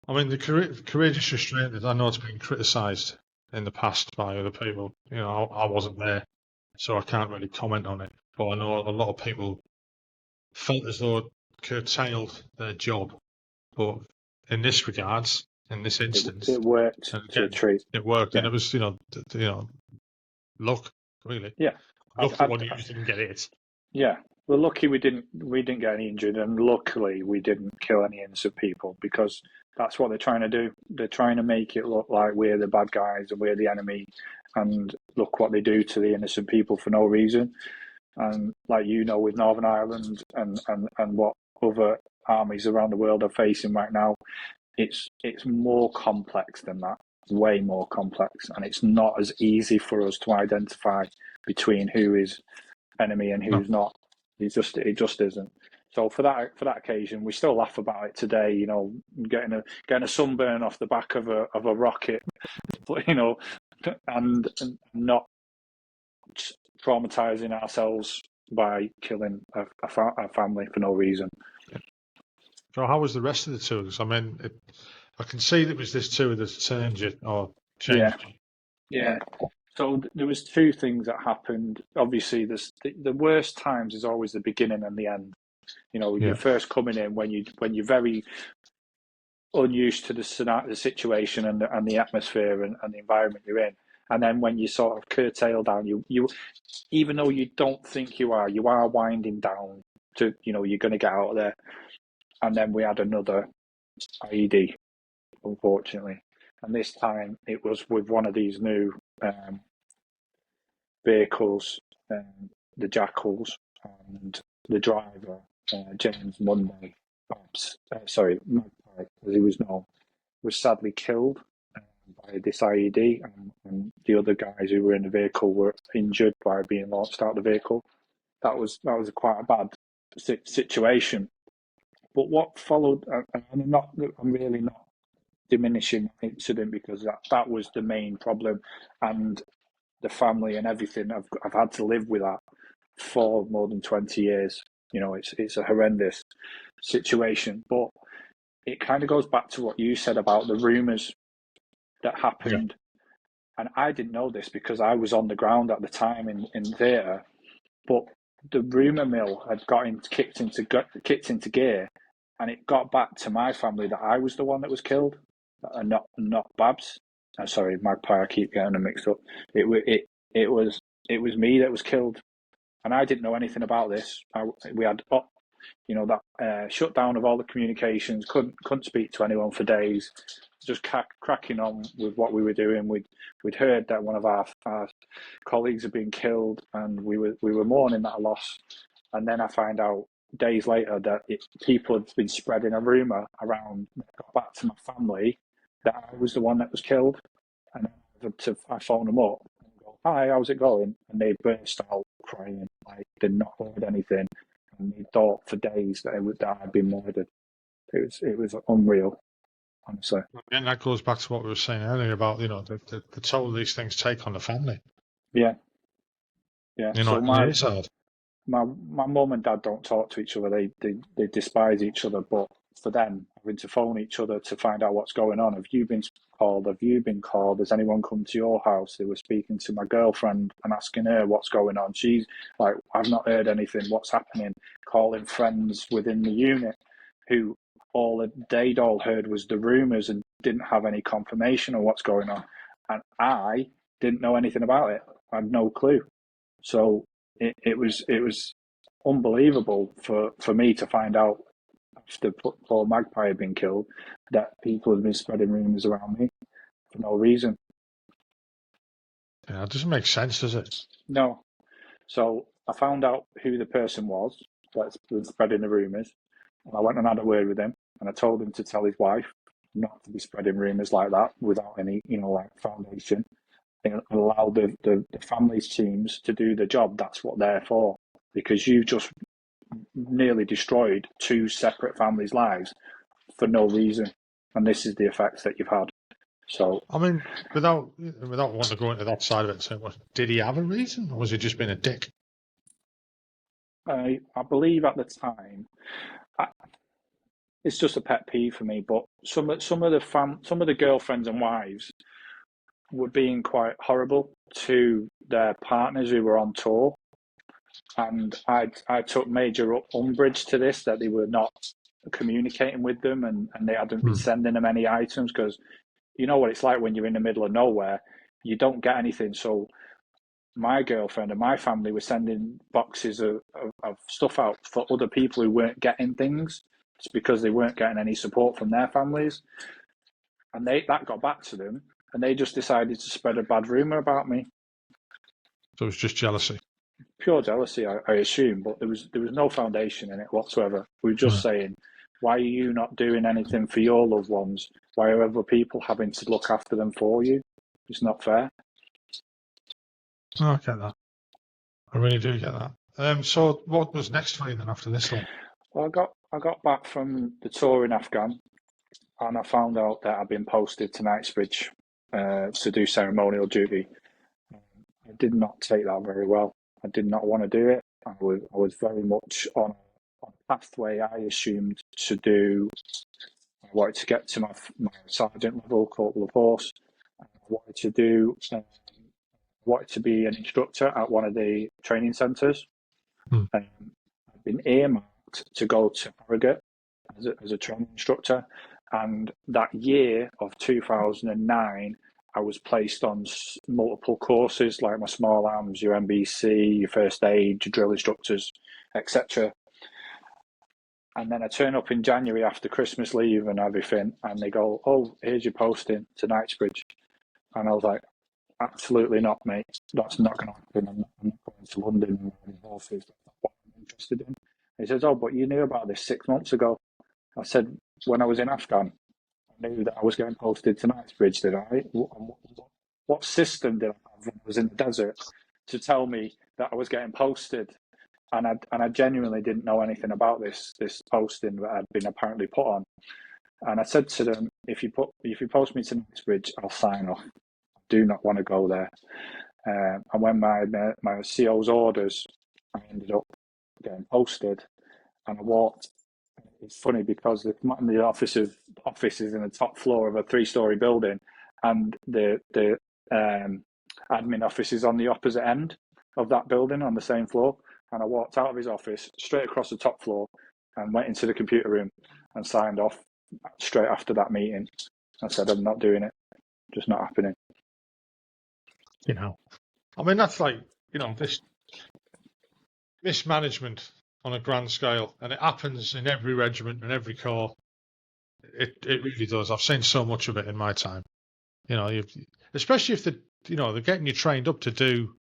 I mean, the courageous restraint, I know it's been criticised in the past by other people. You know, I wasn't there, so I can't really comment on it. But I know a lot of people felt as though it curtailed their job. But in this regards, in this instance, it worked to a treat. It worked, and it was, luck, really. Yeah, luck that one you didn't get it. Yeah, well, lucky we didn't get any injured, and luckily we didn't kill any innocent people because that's what they're trying to do. They're trying to make it look like we're the bad guys and we're the enemy, and look what they do to the innocent people for no reason. And like with Northern Ireland and what other armies around the world are facing right now, it's more complex than that, way more complex, and it's not as easy for us to identify between who is enemy and who's not. It just isn't. So for that occasion, we still laugh about it today. Getting a sunburn off the back of a rocket, and not traumatizing ourselves by killing a family for no reason. So how was the rest of the tours? I mean, I can see that was this tour that turned you or changed you. Yeah. So there was two things that happened. Obviously, the worst times is always the beginning and the end. You're first coming in when you're very unused to the situation and the atmosphere and the environment you're in. And then when you sort of curtail down, you even though you don't think you are winding down to, you're going to get out of there. And then we had another IED, unfortunately. And this time it was with one of these new vehicles, the Jackals, and the driver, James Monday, Magpie, as he was known, was sadly killed by this IED, and the other guys who were in the vehicle were injured by being launched out of the vehicle. That was quite a bad situation. But what followed, and I'm really not diminishing the incident because that was the main problem, and the family and everything. I've had to live with that for more than 20 years. It's a horrendous situation, but it kind of goes back to what you said about the rumours that happened. Yeah. And I didn't know this because I was on the ground at the time in theatre, but the rumour mill had kicked into gear, and it got back to my family that I was the one that was killed, and not Babs. Sorry, Magpie. I keep getting them mixed up. It was me that was killed, and I didn't know anything about this. We had that shutdown of all the communications. Couldn't speak to anyone for days. Just cracking on with what we were doing. We'd heard that one of our colleagues had been killed, and we were mourning that loss. And then I find out days later that people had been spreading a rumour around. Got back to my family that I was the one that was killed, and I phone them up and go, "Hi, how's it going?" And they burst out crying like they'd not heard anything, and they thought for days that I'd been murdered. It was unreal, honestly. And that goes back to what we were saying earlier about the toll these things take on the family. Yeah. So it's hard. My mum and dad don't talk to each other. They despise each other. But for them, having to phone each other to find out what's going on. Have you been called? Have you been called? Has anyone come to your house? They were speaking to my girlfriend and asking her what's going on. She's like, I've not heard anything. What's happening? Calling friends within the unit who they'd all heard was the rumours and didn't have any confirmation of what's going on. And I didn't know anything about it. I had no clue. So it was unbelievable for me to find out after Paul Magpie had been killed that people had been spreading rumours around me for no reason. Yeah, it doesn't make sense, does it? No. So I found out who the person was that was spreading the rumours, and I went and had a word with him, and I told him to tell his wife not to be spreading rumours like that without any, foundation. And allow the family's teams to do the job. That's what they're for. Because you just nearly destroyed two separate families' lives for no reason, and this is the effects that you've had. So, I mean, without wanting to go into that side of it, so did he have a reason, or was he just being a dick? I believe at the time, it's just a pet peeve for me. But some of the girlfriends and wives were being quite horrible to their partners who were on tour, and I took major umbrage to this, that they were not communicating with them, and they hadn't been sending them any items, because you know what it's like when you're in the middle of nowhere, you don't get anything. So my girlfriend and my family were sending boxes of stuff out for other people who weren't getting things. It's because they weren't getting any support from their families, and that got back to them, and they just decided to spread a bad rumor about me. So it was just jealousy. Pure jealousy, I assume, but there was no foundation in it whatsoever. We were just saying, why are you not doing anything for your loved ones? Why are other people having to look after them for you? It's not fair. Oh, I get that. I really do get that. So what was next for you then after this one? Well, I got back from the tour in Afghan, and I found out that I'd been posted to Knightsbridge to do ceremonial duty. I did not take that very well. I did not want to do it. I was very much on a pathway I assumed to do. I wanted to get to my sergeant level, corporal of horse. I wanted to do. Wanted to be an instructor at one of the training centres. I've been earmarked to go to Harrogate as a training instructor, and that year of 2009, I was placed on multiple courses like my small arms, your MBC, your first aid, your drill instructors, etc. And then I turn up in January after Christmas leave and everything, and they go, "Oh, here's your posting to Knightsbridge," and I was like, "Absolutely not, mate. That's not going to happen. I'm not going to London and riding horses. That's not what I'm interested in." He says, "Oh, but you knew about this 6 months ago." I said, "When I was in Afghan, I knew that I was getting posted to Knightsbridge, did I? What system did I have when I was in the desert to tell me that I was getting posted?" And I genuinely didn't know anything about this posting that had been apparently put on. And I said to them, if you post me to Knightsbridge, I'll sign off. I do not want to go there. And when my CO's orders, I ended up getting posted, and I walked. It's funny because the office is in the top floor of a 3-story building, and the admin office is on the opposite end of that building on the same floor. And I walked out of his office straight across the top floor and went into the computer room and signed off straight after that meeting. I said, "I'm not doing it. Just not happening." I mean, that's like, this mismanagement on a grand scale, and it happens in every regiment and every corps. It really does. I've seen so much of it in my time. Especially if they're getting you trained up to do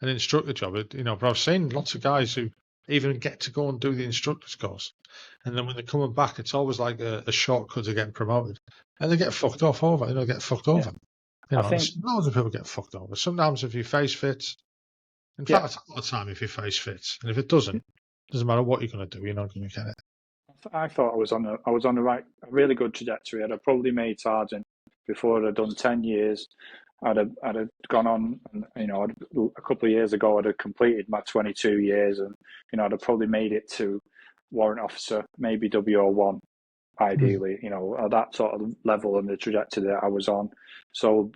an instructor job. But I've seen lots of guys who even get to go and do the instructor's course, and then when they're coming back, it's always like a shortcut to getting promoted, and they get fucked over. Get fucked over. Loads of people get fucked over. Sometimes if your face fits, in fact, a lot of the time if your face fits, and if it doesn't matter what you're going to do, you're not going to get it. I thought I was on a really good trajectory. I'd have probably made sergeant before I'd done 10 years. I'd have gone on, and a couple of years ago I'd have completed my 22 years, and I'd have probably made it to warrant officer, maybe WO1, ideally. At that sort of level and the trajectory that I was on. So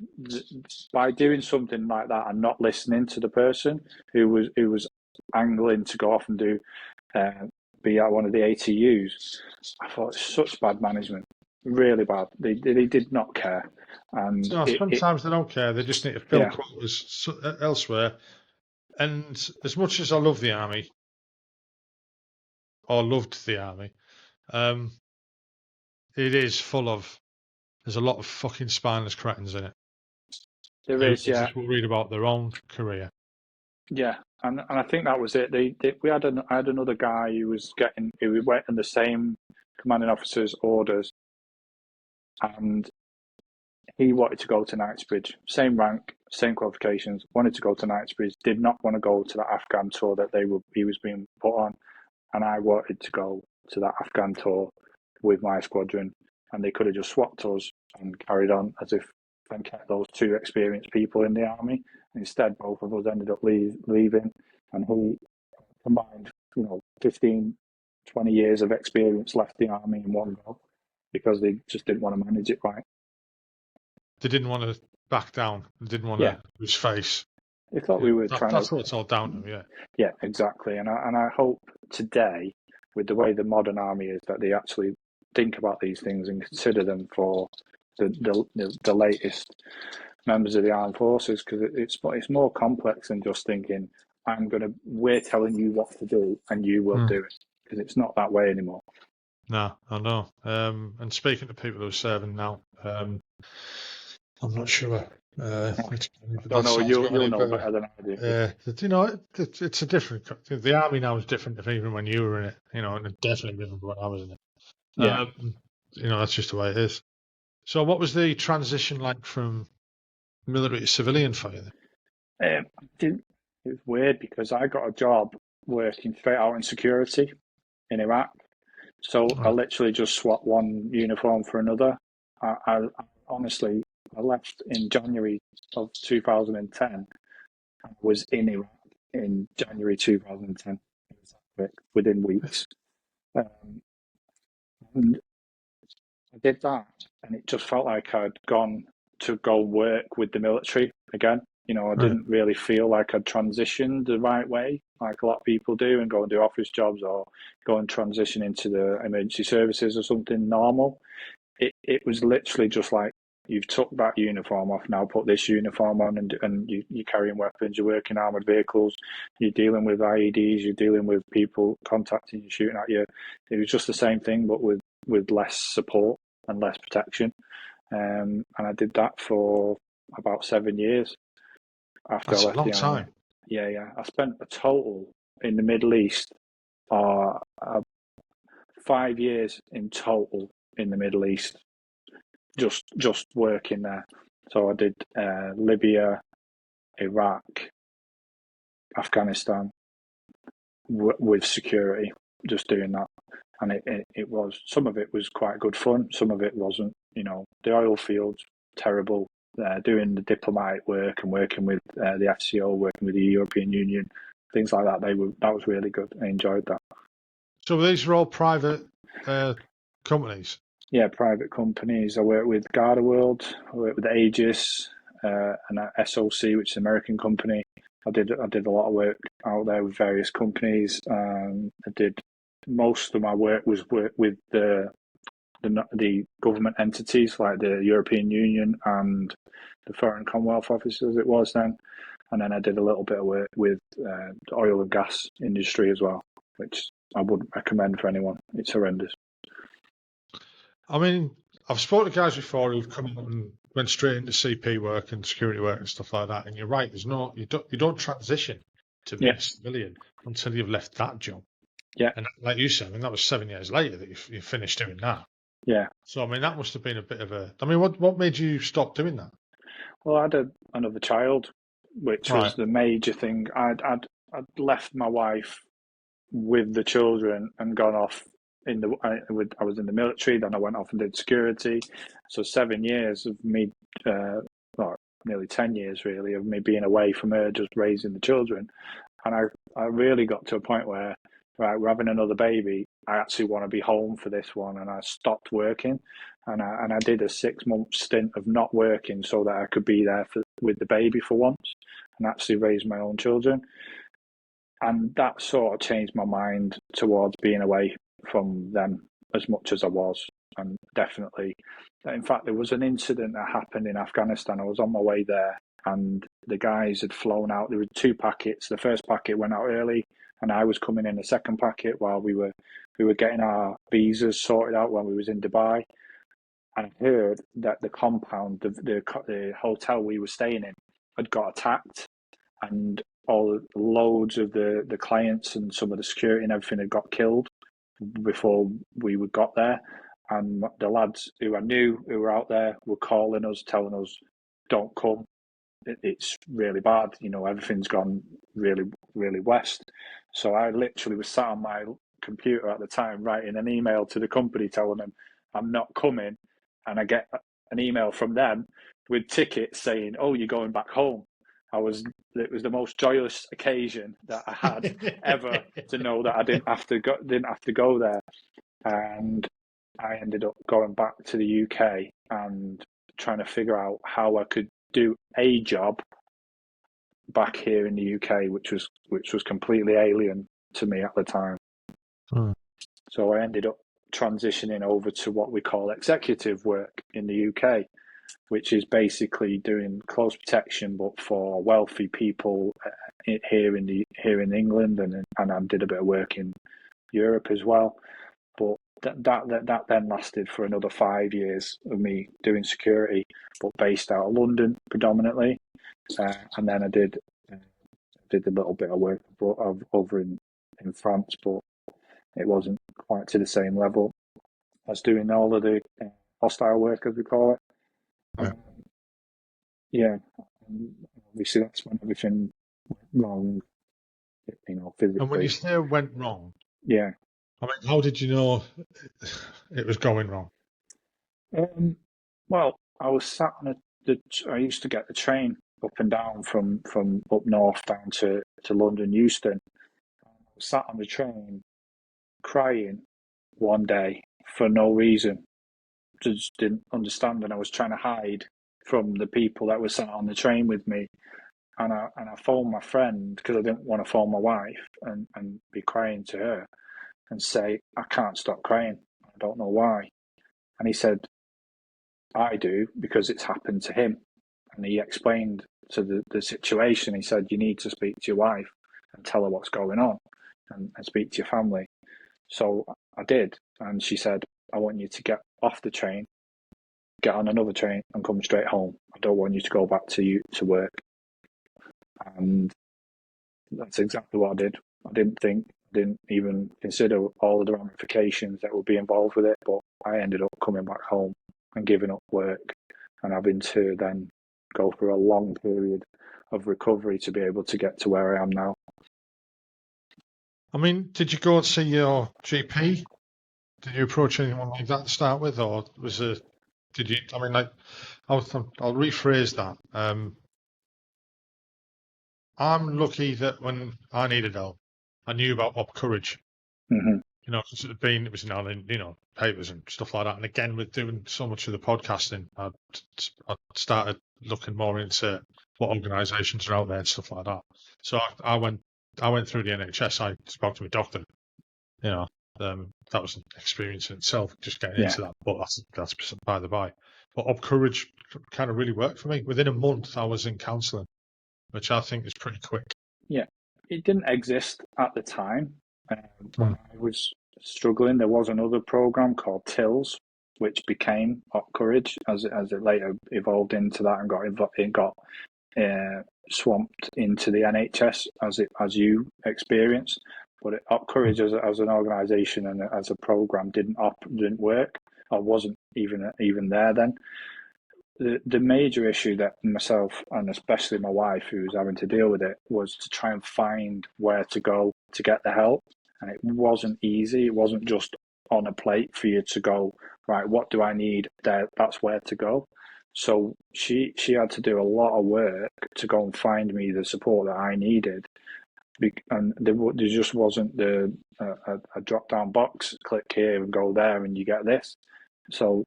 by doing something like that and not listening to the person who was angling to go off and do be at one of the ATUs, I thought it's such bad management. Really bad. They did not care. And sometimes they don't care. They just need to fill quotas elsewhere, And as much as I love the army, or loved the army, it is full of. There's a lot of fucking spineless cretins in it. There is, yeah. Just will read about their own career. Yeah, and I think that was it. I had another guy who went in the same commanding officer's orders, and he wanted to go to Knightsbridge, same rank, same qualifications, wanted to go to Knightsbridge, did not want to go to that Afghan tour that he was being put on, and I wanted to go to that Afghan tour with my squadron, and they could have just swapped us and carried on as if and kept those two experienced people in the army. Instead, both of us ended up leaving, and he combined, 15, 20 years of experience left the army in one go because they just didn't want to manage it right. They didn't want to back down. They didn't want to lose face. They thought we were trying. That's what it's all down to, yeah. Yeah, exactly. And I hope today, with the way the modern army is, that they actually think about these things and consider them for the latest members of the armed forces, because it's more complex than just thinking we're telling you what to do and you will do it, because it's not that way anymore. No, I know. And speaking to people who are serving now, I'm not sure. I don't know. You'll know better than I do. It's a different. The army now is different from even when you were in it. And it's definitely different from when I was in it. Yeah. That's just the way it is. So, what was the transition like from military to civilian for you then? It was weird because I got a job working straight out in security in Iraq. So I literally just swapped one uniform for another. I honestly, I left in January of 2010 and was in Iraq in January 2010, within weeks. And I did that, and it just felt like I'd gone to go work with the military again. I didn't really feel like I'd transitioned the right way, like a lot of people do, and go and do office jobs or go and transition into the emergency services or something normal. It was literally just like, you've took that uniform off, now put this uniform on, and you're carrying weapons, you're working armoured vehicles, you're dealing with IEDs, you're dealing with people contacting you, shooting at you. It was just the same thing, but with less support and less protection. And I did that for about 7 years after I left the army. That's a long time. Yeah. I spent a total in the Middle East, 5 years in total in the Middle East, just working there. So I did Libya, Iraq, Afghanistan with security, just doing that. And it was, some of it was quite good fun, some of it wasn't. The oil fields, terrible. Doing the diplomatic work and working with the FCO, working with the European Union, things like that. That was really good. I enjoyed that. So these were all private companies? Yeah, private companies. I worked with Garda World, I worked with Aegis, and SOC, which is an American company. I did a lot of work out there with various companies. I did most of my work with the government entities like the European Union and the Foreign Commonwealth Office, as it was then. And then I did a little bit of work with the oil and gas industry as well, which I wouldn't recommend for anyone. It's horrendous. I mean, I've spoken to guys before who've come up and went straight into CP work and security work and stuff like that. And you're right, you don't transition to being a civilian until you've left that job. Yeah. And like you said, I mean, that was 7 years later that you finished doing that. Yeah. So, I mean, that must have been a bit of a... I mean, what made you stop doing that? Well, I had another child, which was the major thing. I'd left my wife with the children and gone off. I was in the military, then I went off and did security. So 7 years of me, nearly 10 years really, of me being away from her, just raising the children. And I really got to a point where, right, we're having another baby. I actually want to be home for this one, and I stopped working, and I did a 6-month stint of not working so that I could be there with the baby for once, and actually raise my own children. And that sort of changed my mind towards being away from them as much as I was. And definitely, in fact, there was an incident that happened in Afghanistan. I was on my way there, and the guys had flown out. There were 2 packets. The first packet went out early, and I was coming in the second packet while we were getting our visas sorted out when we was in Dubai. And I heard that the compound, the hotel we were staying in, had got attacked, and loads of the clients and some of the security and everything had got killed before we got there. And the lads who I knew who were out there were calling us, telling us, "Don't come. It's really bad. Everything's gone really, really west." So I literally was sat on my computer at the time writing an email to the company telling them I'm not coming, and I get an email from them with tickets saying, "Oh, you're going back home." It was the most joyous occasion that I had ever, to know that I didn't have to go there. And I ended up going back to the UK and trying to figure out how I could do a job back here in the UK, which was completely alien to me at the time. So I ended up transitioning over to what we call executive work in the UK, which is basically doing close protection, but for wealthy people here in England, and I did a bit of work in Europe as well. But that then lasted for another 5 years of me doing security, but based out of London predominantly, and then I did a little bit of work over in France, but it wasn't quite to the same level. I was doing all of the hostile work, as we call it. Yeah, obviously that's when everything went wrong, physically. And when you say went wrong, yeah, I mean, how did you know it was going wrong? Well, I was sat on I used to get the train up and down from up north down to London Euston. I was sat on the train crying one day for no reason. Just didn't understand, and I was trying to hide from the people that were sat on the train with me. And I phoned my friend because I didn't want to phone my wife and be crying to her and say, "I can't stop crying. I don't know why." And he said, "I do, because it's happened to him." And he explained to the situation. He said, "You need to speak to your wife and tell her what's going on and speak to your family." So I did. And she said, "I want you to get off the train, get on another train and come straight home. I don't want you to go back to work." And that's exactly what I did. I didn't even consider all of the ramifications that would be involved with it, but I ended up coming back home and giving up work and having to then go through a long period of recovery to be able to get to where I am now. I mean, did you go and see your GP? Did you approach anyone like that to start with, or was it? Did you? I mean, like, I'll rephrase that. I'm lucky that when I needed help, I knew about Up Courage. Mm-hmm. Because it was in papers and stuff like that. And again, with doing so much of the podcasting, I started looking more into what organisations are out there and stuff like that. So I went through the NHS. I spoke to my doctor. That was an experience in itself, just getting into that. But that's by the by. But Up Courage kind of really worked for me. Within a month, I was in counselling, which I think is pretty quick. Yeah, it didn't exist at the time. When I was struggling, there was another program called TILS, which became Up Courage as it later evolved into that and got swamped into the NHS as you experienced. But Up Courage as an organisation and as a program didn't work, or wasn't even there then. The major issue that myself and especially my wife, who was having to deal with it, was to try and find where to go to get the help. And it wasn't easy. It wasn't just on a plate for you to go, right, what do I need? That's where to go. So she had to do a lot of work to go and find me the support that I needed. And there just wasn't a drop-down box, click here and go there and you get this. So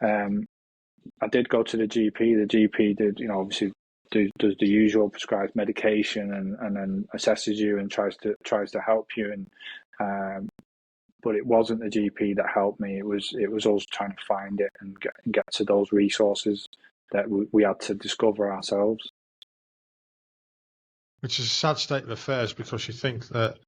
I did go to the GP. The GP did, obviously does the usual, prescribes medication and then assesses you and tries to help you. And but it wasn't the GP that helped me. It was us trying to find it and get to those resources that we had to discover ourselves. which is a sad state of affairs, because you think that,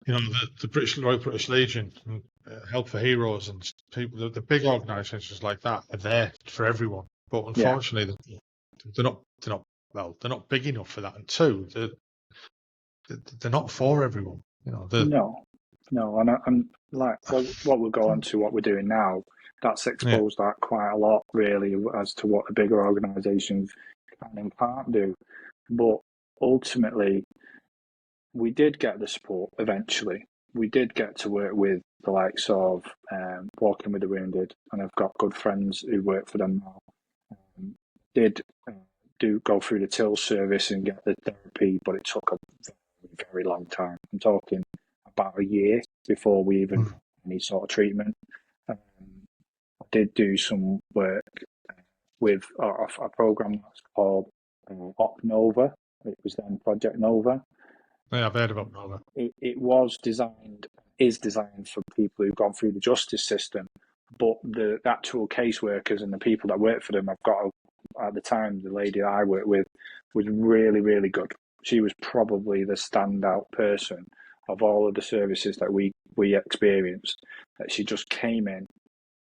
you know, the Royal British Legion, and Help for Heroes, and people, the big organisations like that are there for everyone. But unfortunately, they're not big enough for that. And two, they're not for everyone. You know, No, and like what we'll go on to what we're doing now, that's exposed that quite a lot, really, as to what the bigger organisations can and can't do. But ultimately, we did get the support eventually. We did get to work with the likes of Walking with the Wounded, and I've got good friends who work for them now. Did go through the till service and get the therapy, but it took a very, very long time. I'm talking about a year before we even got any sort of treatment. I did do some work with a program that's called Op Nova. It was then Project Nova. Yeah, I've heard about Nova. It is designed for people who've gone through the justice system, but the actual caseworkers and the people that work for them, at the time, the lady that I worked with was really, really good. She was probably the standout person of all of the services that we experienced. That she just came in,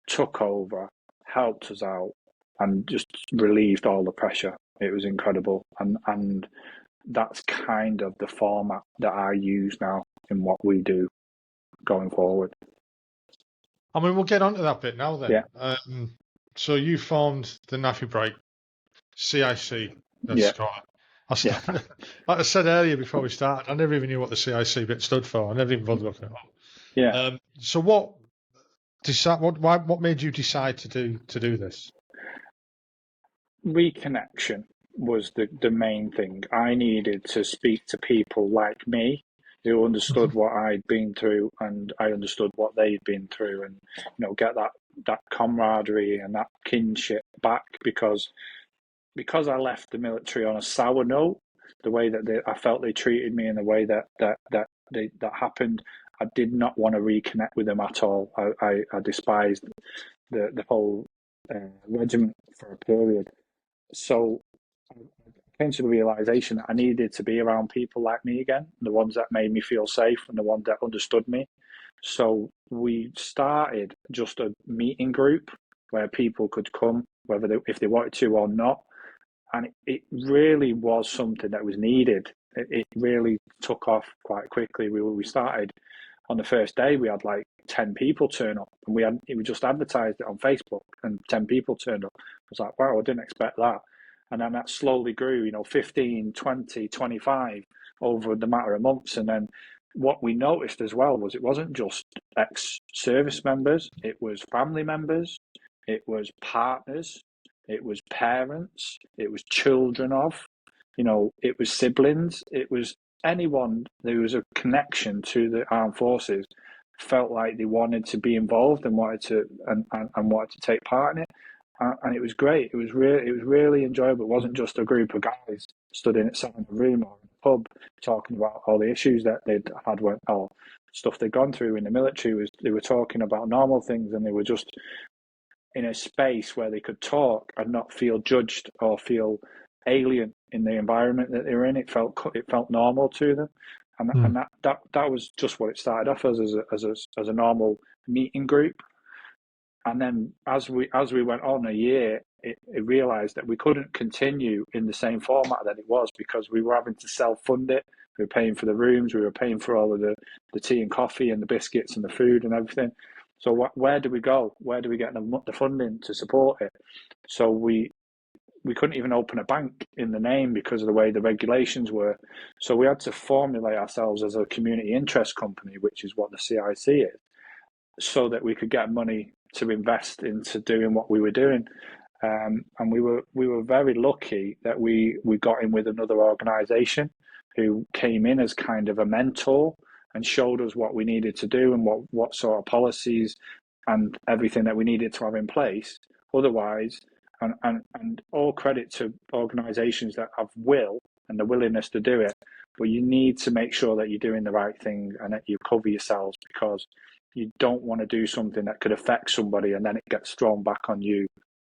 took over, helped us out, and just relieved all the pressure. It was incredible, and that's kind of the format that I use now in what we do going forward. I mean, we'll get onto that bit now then. Yeah. So you formed the NAAFI Break CIC. Like I said earlier before we started, I never even knew what the CIC bit stood for. I never even bothered looking it up. Yeah. So what made you decide to do this? Reconnection was the main thing. I needed to speak to people like me who understood what I'd been through, and I understood what they'd been through, and get that camaraderie and that kinship back, because I left the military on a sour note. The way that I felt they treated me, and the way that happened, I did not want to reconnect with them at all. I despised the whole regiment for a period. So I came to the realization that I needed to be around people like me again, the ones that made me feel safe and the ones that understood me. So we started just a meeting group where people could come, if they wanted to or not. And it really was something that was needed. It really took off quite quickly. We started on the first day, we had like 10 people turn up, and we just advertised it on Facebook, and 10 people turned up. I was like, wow, I didn't expect that. And then that slowly grew, 15, 20, 25 over the matter of months. And then what we noticed as well was it wasn't just ex-service members, it was family members, it was partners, it was parents, it was children of, it was siblings, it was anyone who was a connection to the armed forces felt like they wanted to be involved and wanted to take part in it. And it was great. It was really enjoyable. It wasn't just a group of guys stood in a room or in a pub talking about all the issues that they'd had, or stuff they'd gone through in the military. They were talking about normal things, and they were just in a space where they could talk and not feel judged or feel alien in the environment that they were in. It felt normal to them, and that was just what it started off as a normal meeting group. And then as we went on a year, it realised that we couldn't continue in the same format that it was, because we were having to self-fund it. We were paying for the rooms, we were paying for all of the tea and coffee and the biscuits and the food and everything. So where do we go? Where do we get the funding to support it? So we couldn't even open a bank in the name because of the way the regulations were. So we had to formulate ourselves as a community interest company, which is what the CIC is, so that we could get money to invest into doing what we were doing. And we were very lucky that we got in with another organisation who came in as kind of a mentor and showed us what we needed to do and what sort of policies and everything that we needed to have in place. Otherwise, and all credit to organisations that have will and the willingness to do it, but you need to make sure that you're doing the right thing and that you cover yourselves, because you don't want to do something that could affect somebody and then it gets thrown back on you.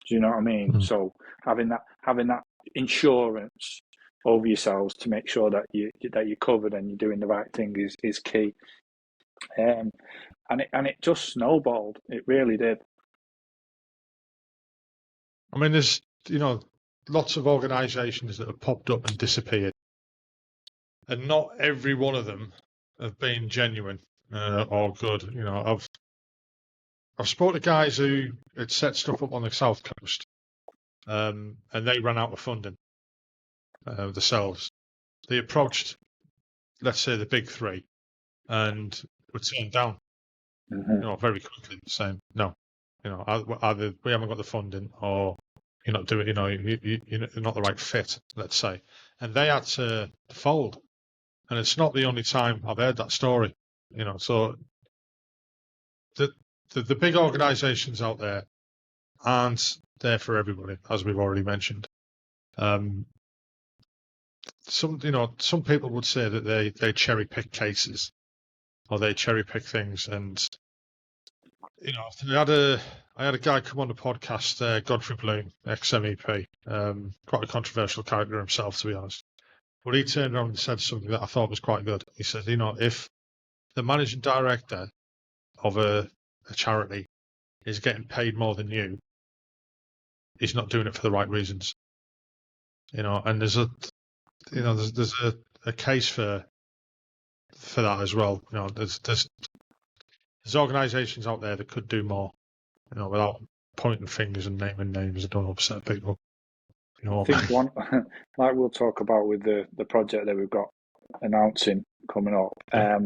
Do you know what I mean? So having that insurance over yourselves to make sure that you're covered and you're doing the right thing is key. And it just snowballed. It really did. I mean, there's lots of organisations that have popped up and disappeared, and not every one of them have been genuine or good. I've spoken to guys who had set stuff up on the South Coast, and they ran out of funding themselves. They approached, let's say, the big three, and were turned down. Very quickly, saying no. Either we haven't got the funding, or you're not doing. You're not the right fit. Let's say, and they had to fold. And it's not the only time I've heard that story. So the big organisations out there aren't there for everybody, as we've already mentioned. Some people would say that they cherry pick cases, or they cherry pick things, and I had a guy come on the podcast, Godfrey Bloom, ex-MEP, quite a controversial character himself, to be honest. But he turned around and said something that I thought was quite good. He said, if the managing director of a charity is getting paid more than you, he's not doing it for the right reasons. And there's a case for that as well. There's organisations out there that could do more, without pointing fingers and naming names. I don't upset people. I think one, like we'll talk about with the project that we've got announcing coming up. Yeah.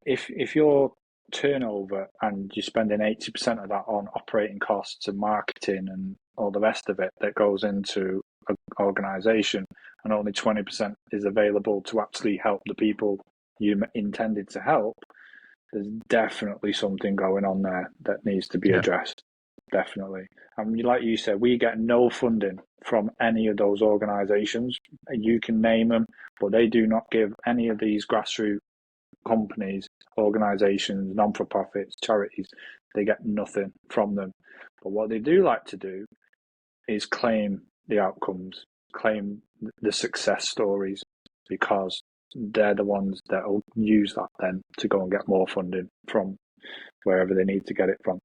If your turnover and you're spending 80% of that on operating costs and marketing and all the rest of it that goes into an organisation, and only 20% is available to actually help the people you intended to help, there's definitely something going on there that needs to be addressed. Definitely. And like you said, we get no funding from any of those organisations. You can name them, but they do not give any of these grassroots companies, organisations, non-for-profits, charities, they get nothing from them. But what they do like to do is claim the outcomes, claim the success stories, because they're the ones that will use that then to go and get more funding from wherever they need to get it from.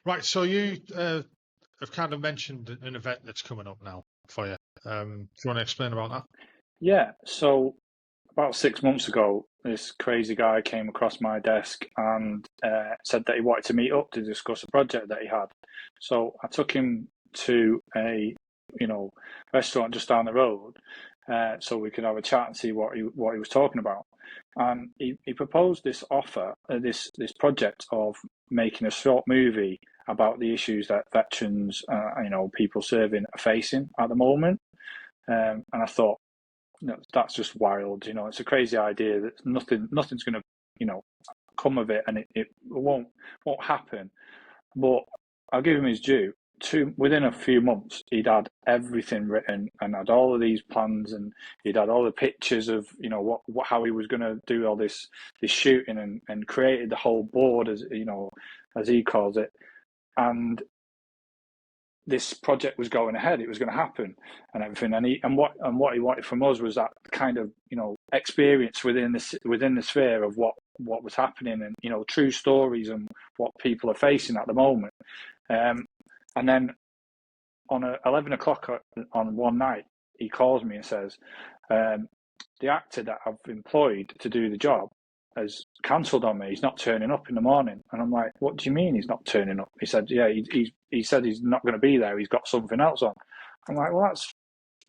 Right, so you have kind of mentioned an event that's coming up now for you. Do you want to explain about that? Yeah, so about 6 months ago, this crazy guy came across my desk and said that he wanted to meet up to discuss a project that he had. So I took him to a restaurant just down the road so we could have a chat and see what he was talking about. And he proposed this offer, this project of making a short movie about the issues that veterans, people serving are facing at the moment. And I thought, that's just wild. It's a crazy idea that nothing's going to, come of it, and it won't happen. But I'll give him his due. Within a few months, he'd had everything written and had all of these plans, and he'd had all the pictures of, how he was going to do all this shooting, and created the whole board, as he calls it. And this project was going ahead; it was going to happen, and everything. And what he wanted from us was that kind of experience within the sphere of what was happening, and true stories and what people are facing at the moment. And then on 11 o'clock on one night, he calls me and says, the actor that I've employed to do the job has cancelled on me. He's not turning up in the morning. And I'm like, what do you mean he's not turning up? He said, yeah, he said he's not going to be there. He's got something else on. I'm like, well,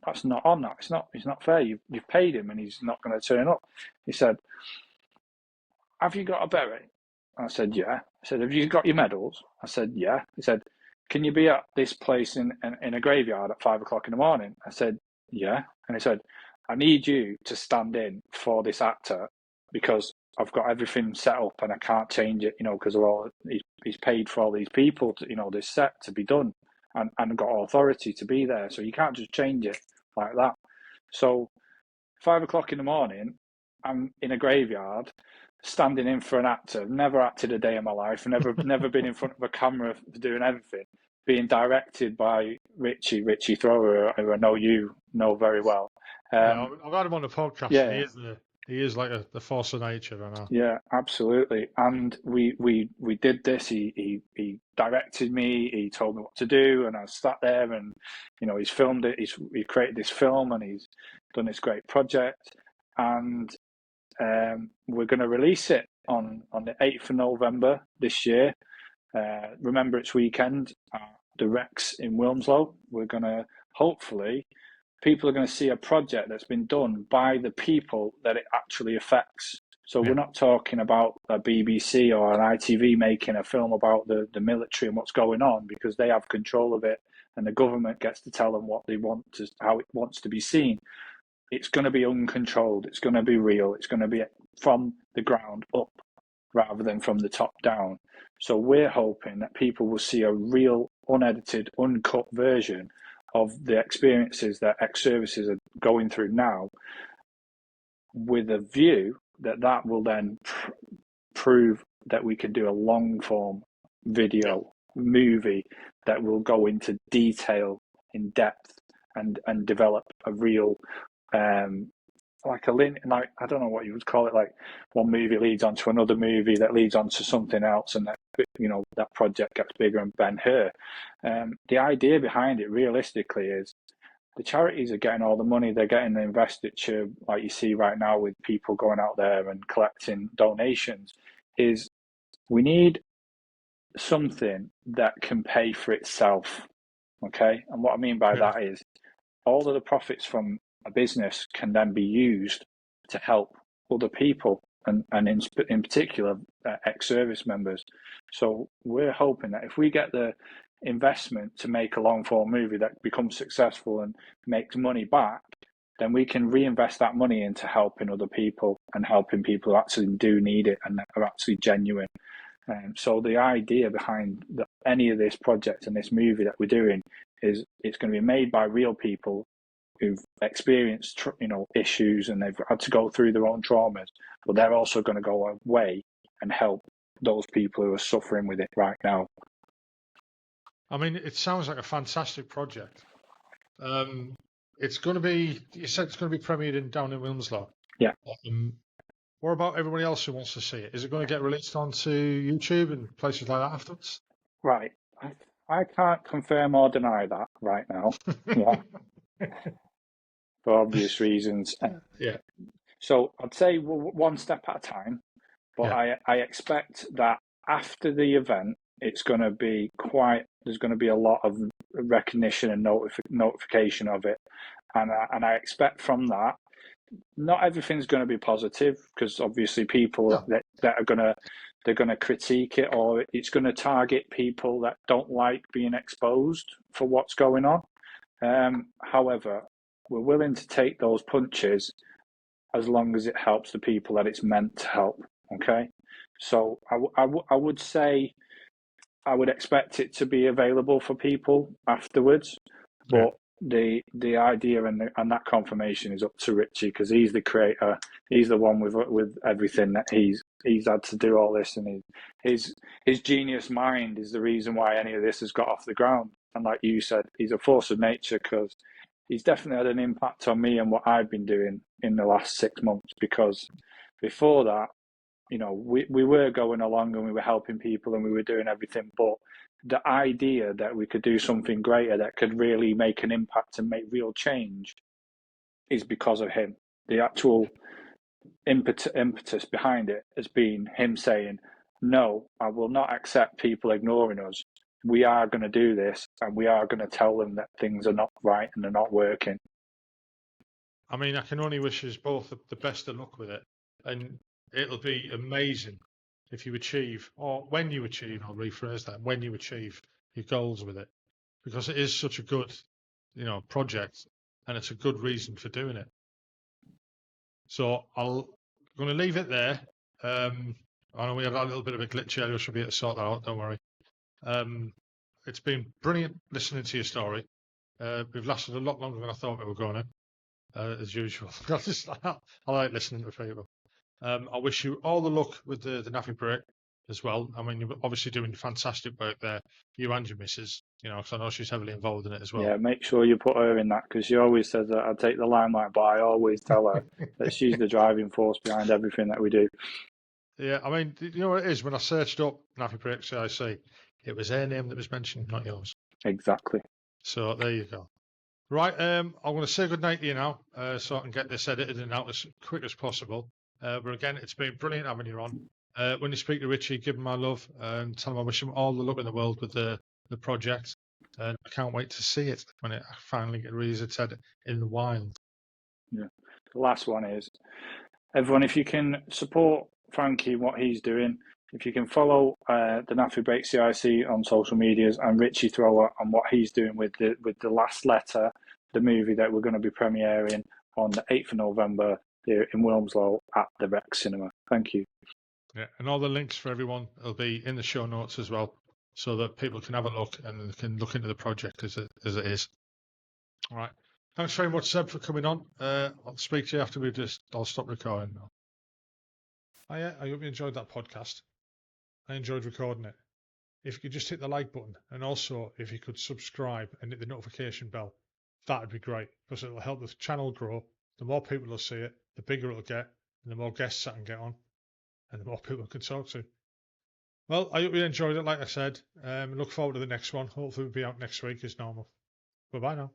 that's not on that. It's not fair. You've paid him and he's not going to turn up. He said, have you got a beret? I said, yeah. I said, have you got your medals? I said, yeah. He said, can you be at this place in a graveyard at 5 o'clock in the morning? I said, yeah. And he said, I need you to stand in for this actor because I've got everything set up and I can't change it, because he's paid for all these people to, this set to be done, and got authority to be there. So you can't just change it like that. So 5 o'clock in the morning, I'm in a graveyard, standing in for an actor. Never acted a day in my life. Never been in front of a camera doing anything. being directed by Richie Thrower, who I know you know very well. Yeah, I've had him on the podcast, yeah, and he is like the force of nature, I know. Yeah, absolutely. And we did this. He directed me. He told me what to do, and I sat there, and he's filmed it. He created this film, and he's done this great project, and we're going to release it on the 8th of November this year. Remember, it's weekend at the Rex in Wilmslow. We're going to hopefully. People are going to see a project that's been done by the people that it actually affects. So we're not talking about a BBC or an ITV making a film about the military and what's going on, because they have control of it, and the government gets to tell them what they want to, how it wants to be seen. It's going to be uncontrolled. It's going to be real. It's going to be from the ground up rather than from the top down. So we're hoping that people will see a real, unedited, uncut version of the experiences that ex-services are going through now, with a view that will then prove that we can do a long-form video movie that will go into detail, in depth, and develop a real like I don't know what you would call it, like one movie leads on to another movie that leads on to something else, and that that project gets bigger and Ben-Hur. The idea behind it realistically is the charities are getting all the money, they're getting the investiture, like you see right now with people going out there and collecting donations, is we need something that can pay for itself, okay? And what I mean by that is all of the profits from a business can then be used to help other people, and in particular ex-service members. So we're hoping that if we get the investment to make a long-form movie that becomes successful and makes money back, then we can reinvest that money into helping other people and helping people who actually do need it and are actually genuine. So the idea behind any of this project and this movie that we're doing is it's going to be made by real people who've experienced issues, and they've had to go through their own traumas, but they're also going to go away and help those people who are suffering with it right now. I mean, it sounds like a fantastic project. It's going to be, you said it's going to be premiered down in Wilmslow. Yeah. What about everybody else who wants to see it? Is it going to get released onto YouTube and places like that afterwards? Right. I can't confirm or deny that right now. Yeah. For obvious reasons. Yeah. So I'd say one step at a time, but I expect that after the event, it's going to be there's going to be a lot of recognition and notification of it. And I expect from that, not everything's going to be positive, because obviously people that are they're going to critique it, or it's going to target people that don't like being exposed for what's going on. However, we're willing to take those punches as long as it helps the people that it's meant to help. Okay, so I would say I would expect it to be available for people afterwards, but the idea and that confirmation is up to Richie, because he's the creator. He's the one with everything that he's had to do all this, and his genius mind is the reason why any of this has got off the ground. And like you said, he's a force of nature, because he's definitely had an impact on me and what I've been doing in the last 6 months, because before that, we were going along and we were helping people and we were doing everything, but the idea that we could do something greater that could really make an impact and make real change is because of him. The actual impetus behind it has been him saying, no, I will not accept people ignoring us. We are going to do this, and we are going to tell them that things are not right and they're not working. I mean, I can only wish us both the best of luck with it, and it'll be amazing if you achieve, or when you achieve, I'll rephrase that, when you achieve your goals with it, because it is such a good, project, and it's a good reason for doing it. So I'm going to leave it there. I know we had a little bit of a glitch earlier. Should be able to sort that out. Don't worry. It's been brilliant listening to your story. We've lasted a lot longer than I thought we were going to, as usual. I like listening to people. I wish you all the luck with the NAAFI Break. as well. I mean, you're obviously doing fantastic work there, you and your missus, you know, because I know she's heavily involved in it as well. Yeah, make sure you put her in that, because she always says that I take the limelight, but I always tell her that she's the driving force behind everything that we do. Yeah, I mean, you know what it is? When I searched up NAAFI Break CIC, it was her name that was mentioned, not yours. Exactly. So there you go. Right, I'm going to say goodnight to you now, so I can get this edited and out as quick as possible. But again, it's been brilliant having you on. When you speak to Richie, give him my love and tell him I wish him all the luck in the world with the project. And I can't wait to see it when it finally rears its head in the wild. Yeah. The last one is, everyone, if you can support Frankie and what he's doing, if you can follow the NAAFI Break CIC on social medias and Richie Thrower on what he's doing with the Last Letter, the movie that we're going to be premiering on the 8th of November here in Wilmslow at the Rec Cinema. Thank you. Yeah, and all the links for everyone will be in the show notes as well, so that people can have a look and can look into the project as it is. All right. Thanks very much, Seb, for coming on. I'll speak to you after I'll stop recording now. Oh, yeah, I hope you enjoyed that podcast. I enjoyed recording it. If you could just hit the like button, and also if you could subscribe and hit the notification bell, that would be great, because it'll help the channel grow. The more people will see it, the bigger it'll get, and the more guests I can get on, and the more people I can talk to. Well, I hope you enjoyed it, like I said. Look forward to the next one. Hopefully we'll be out next week as normal. Bye-bye now.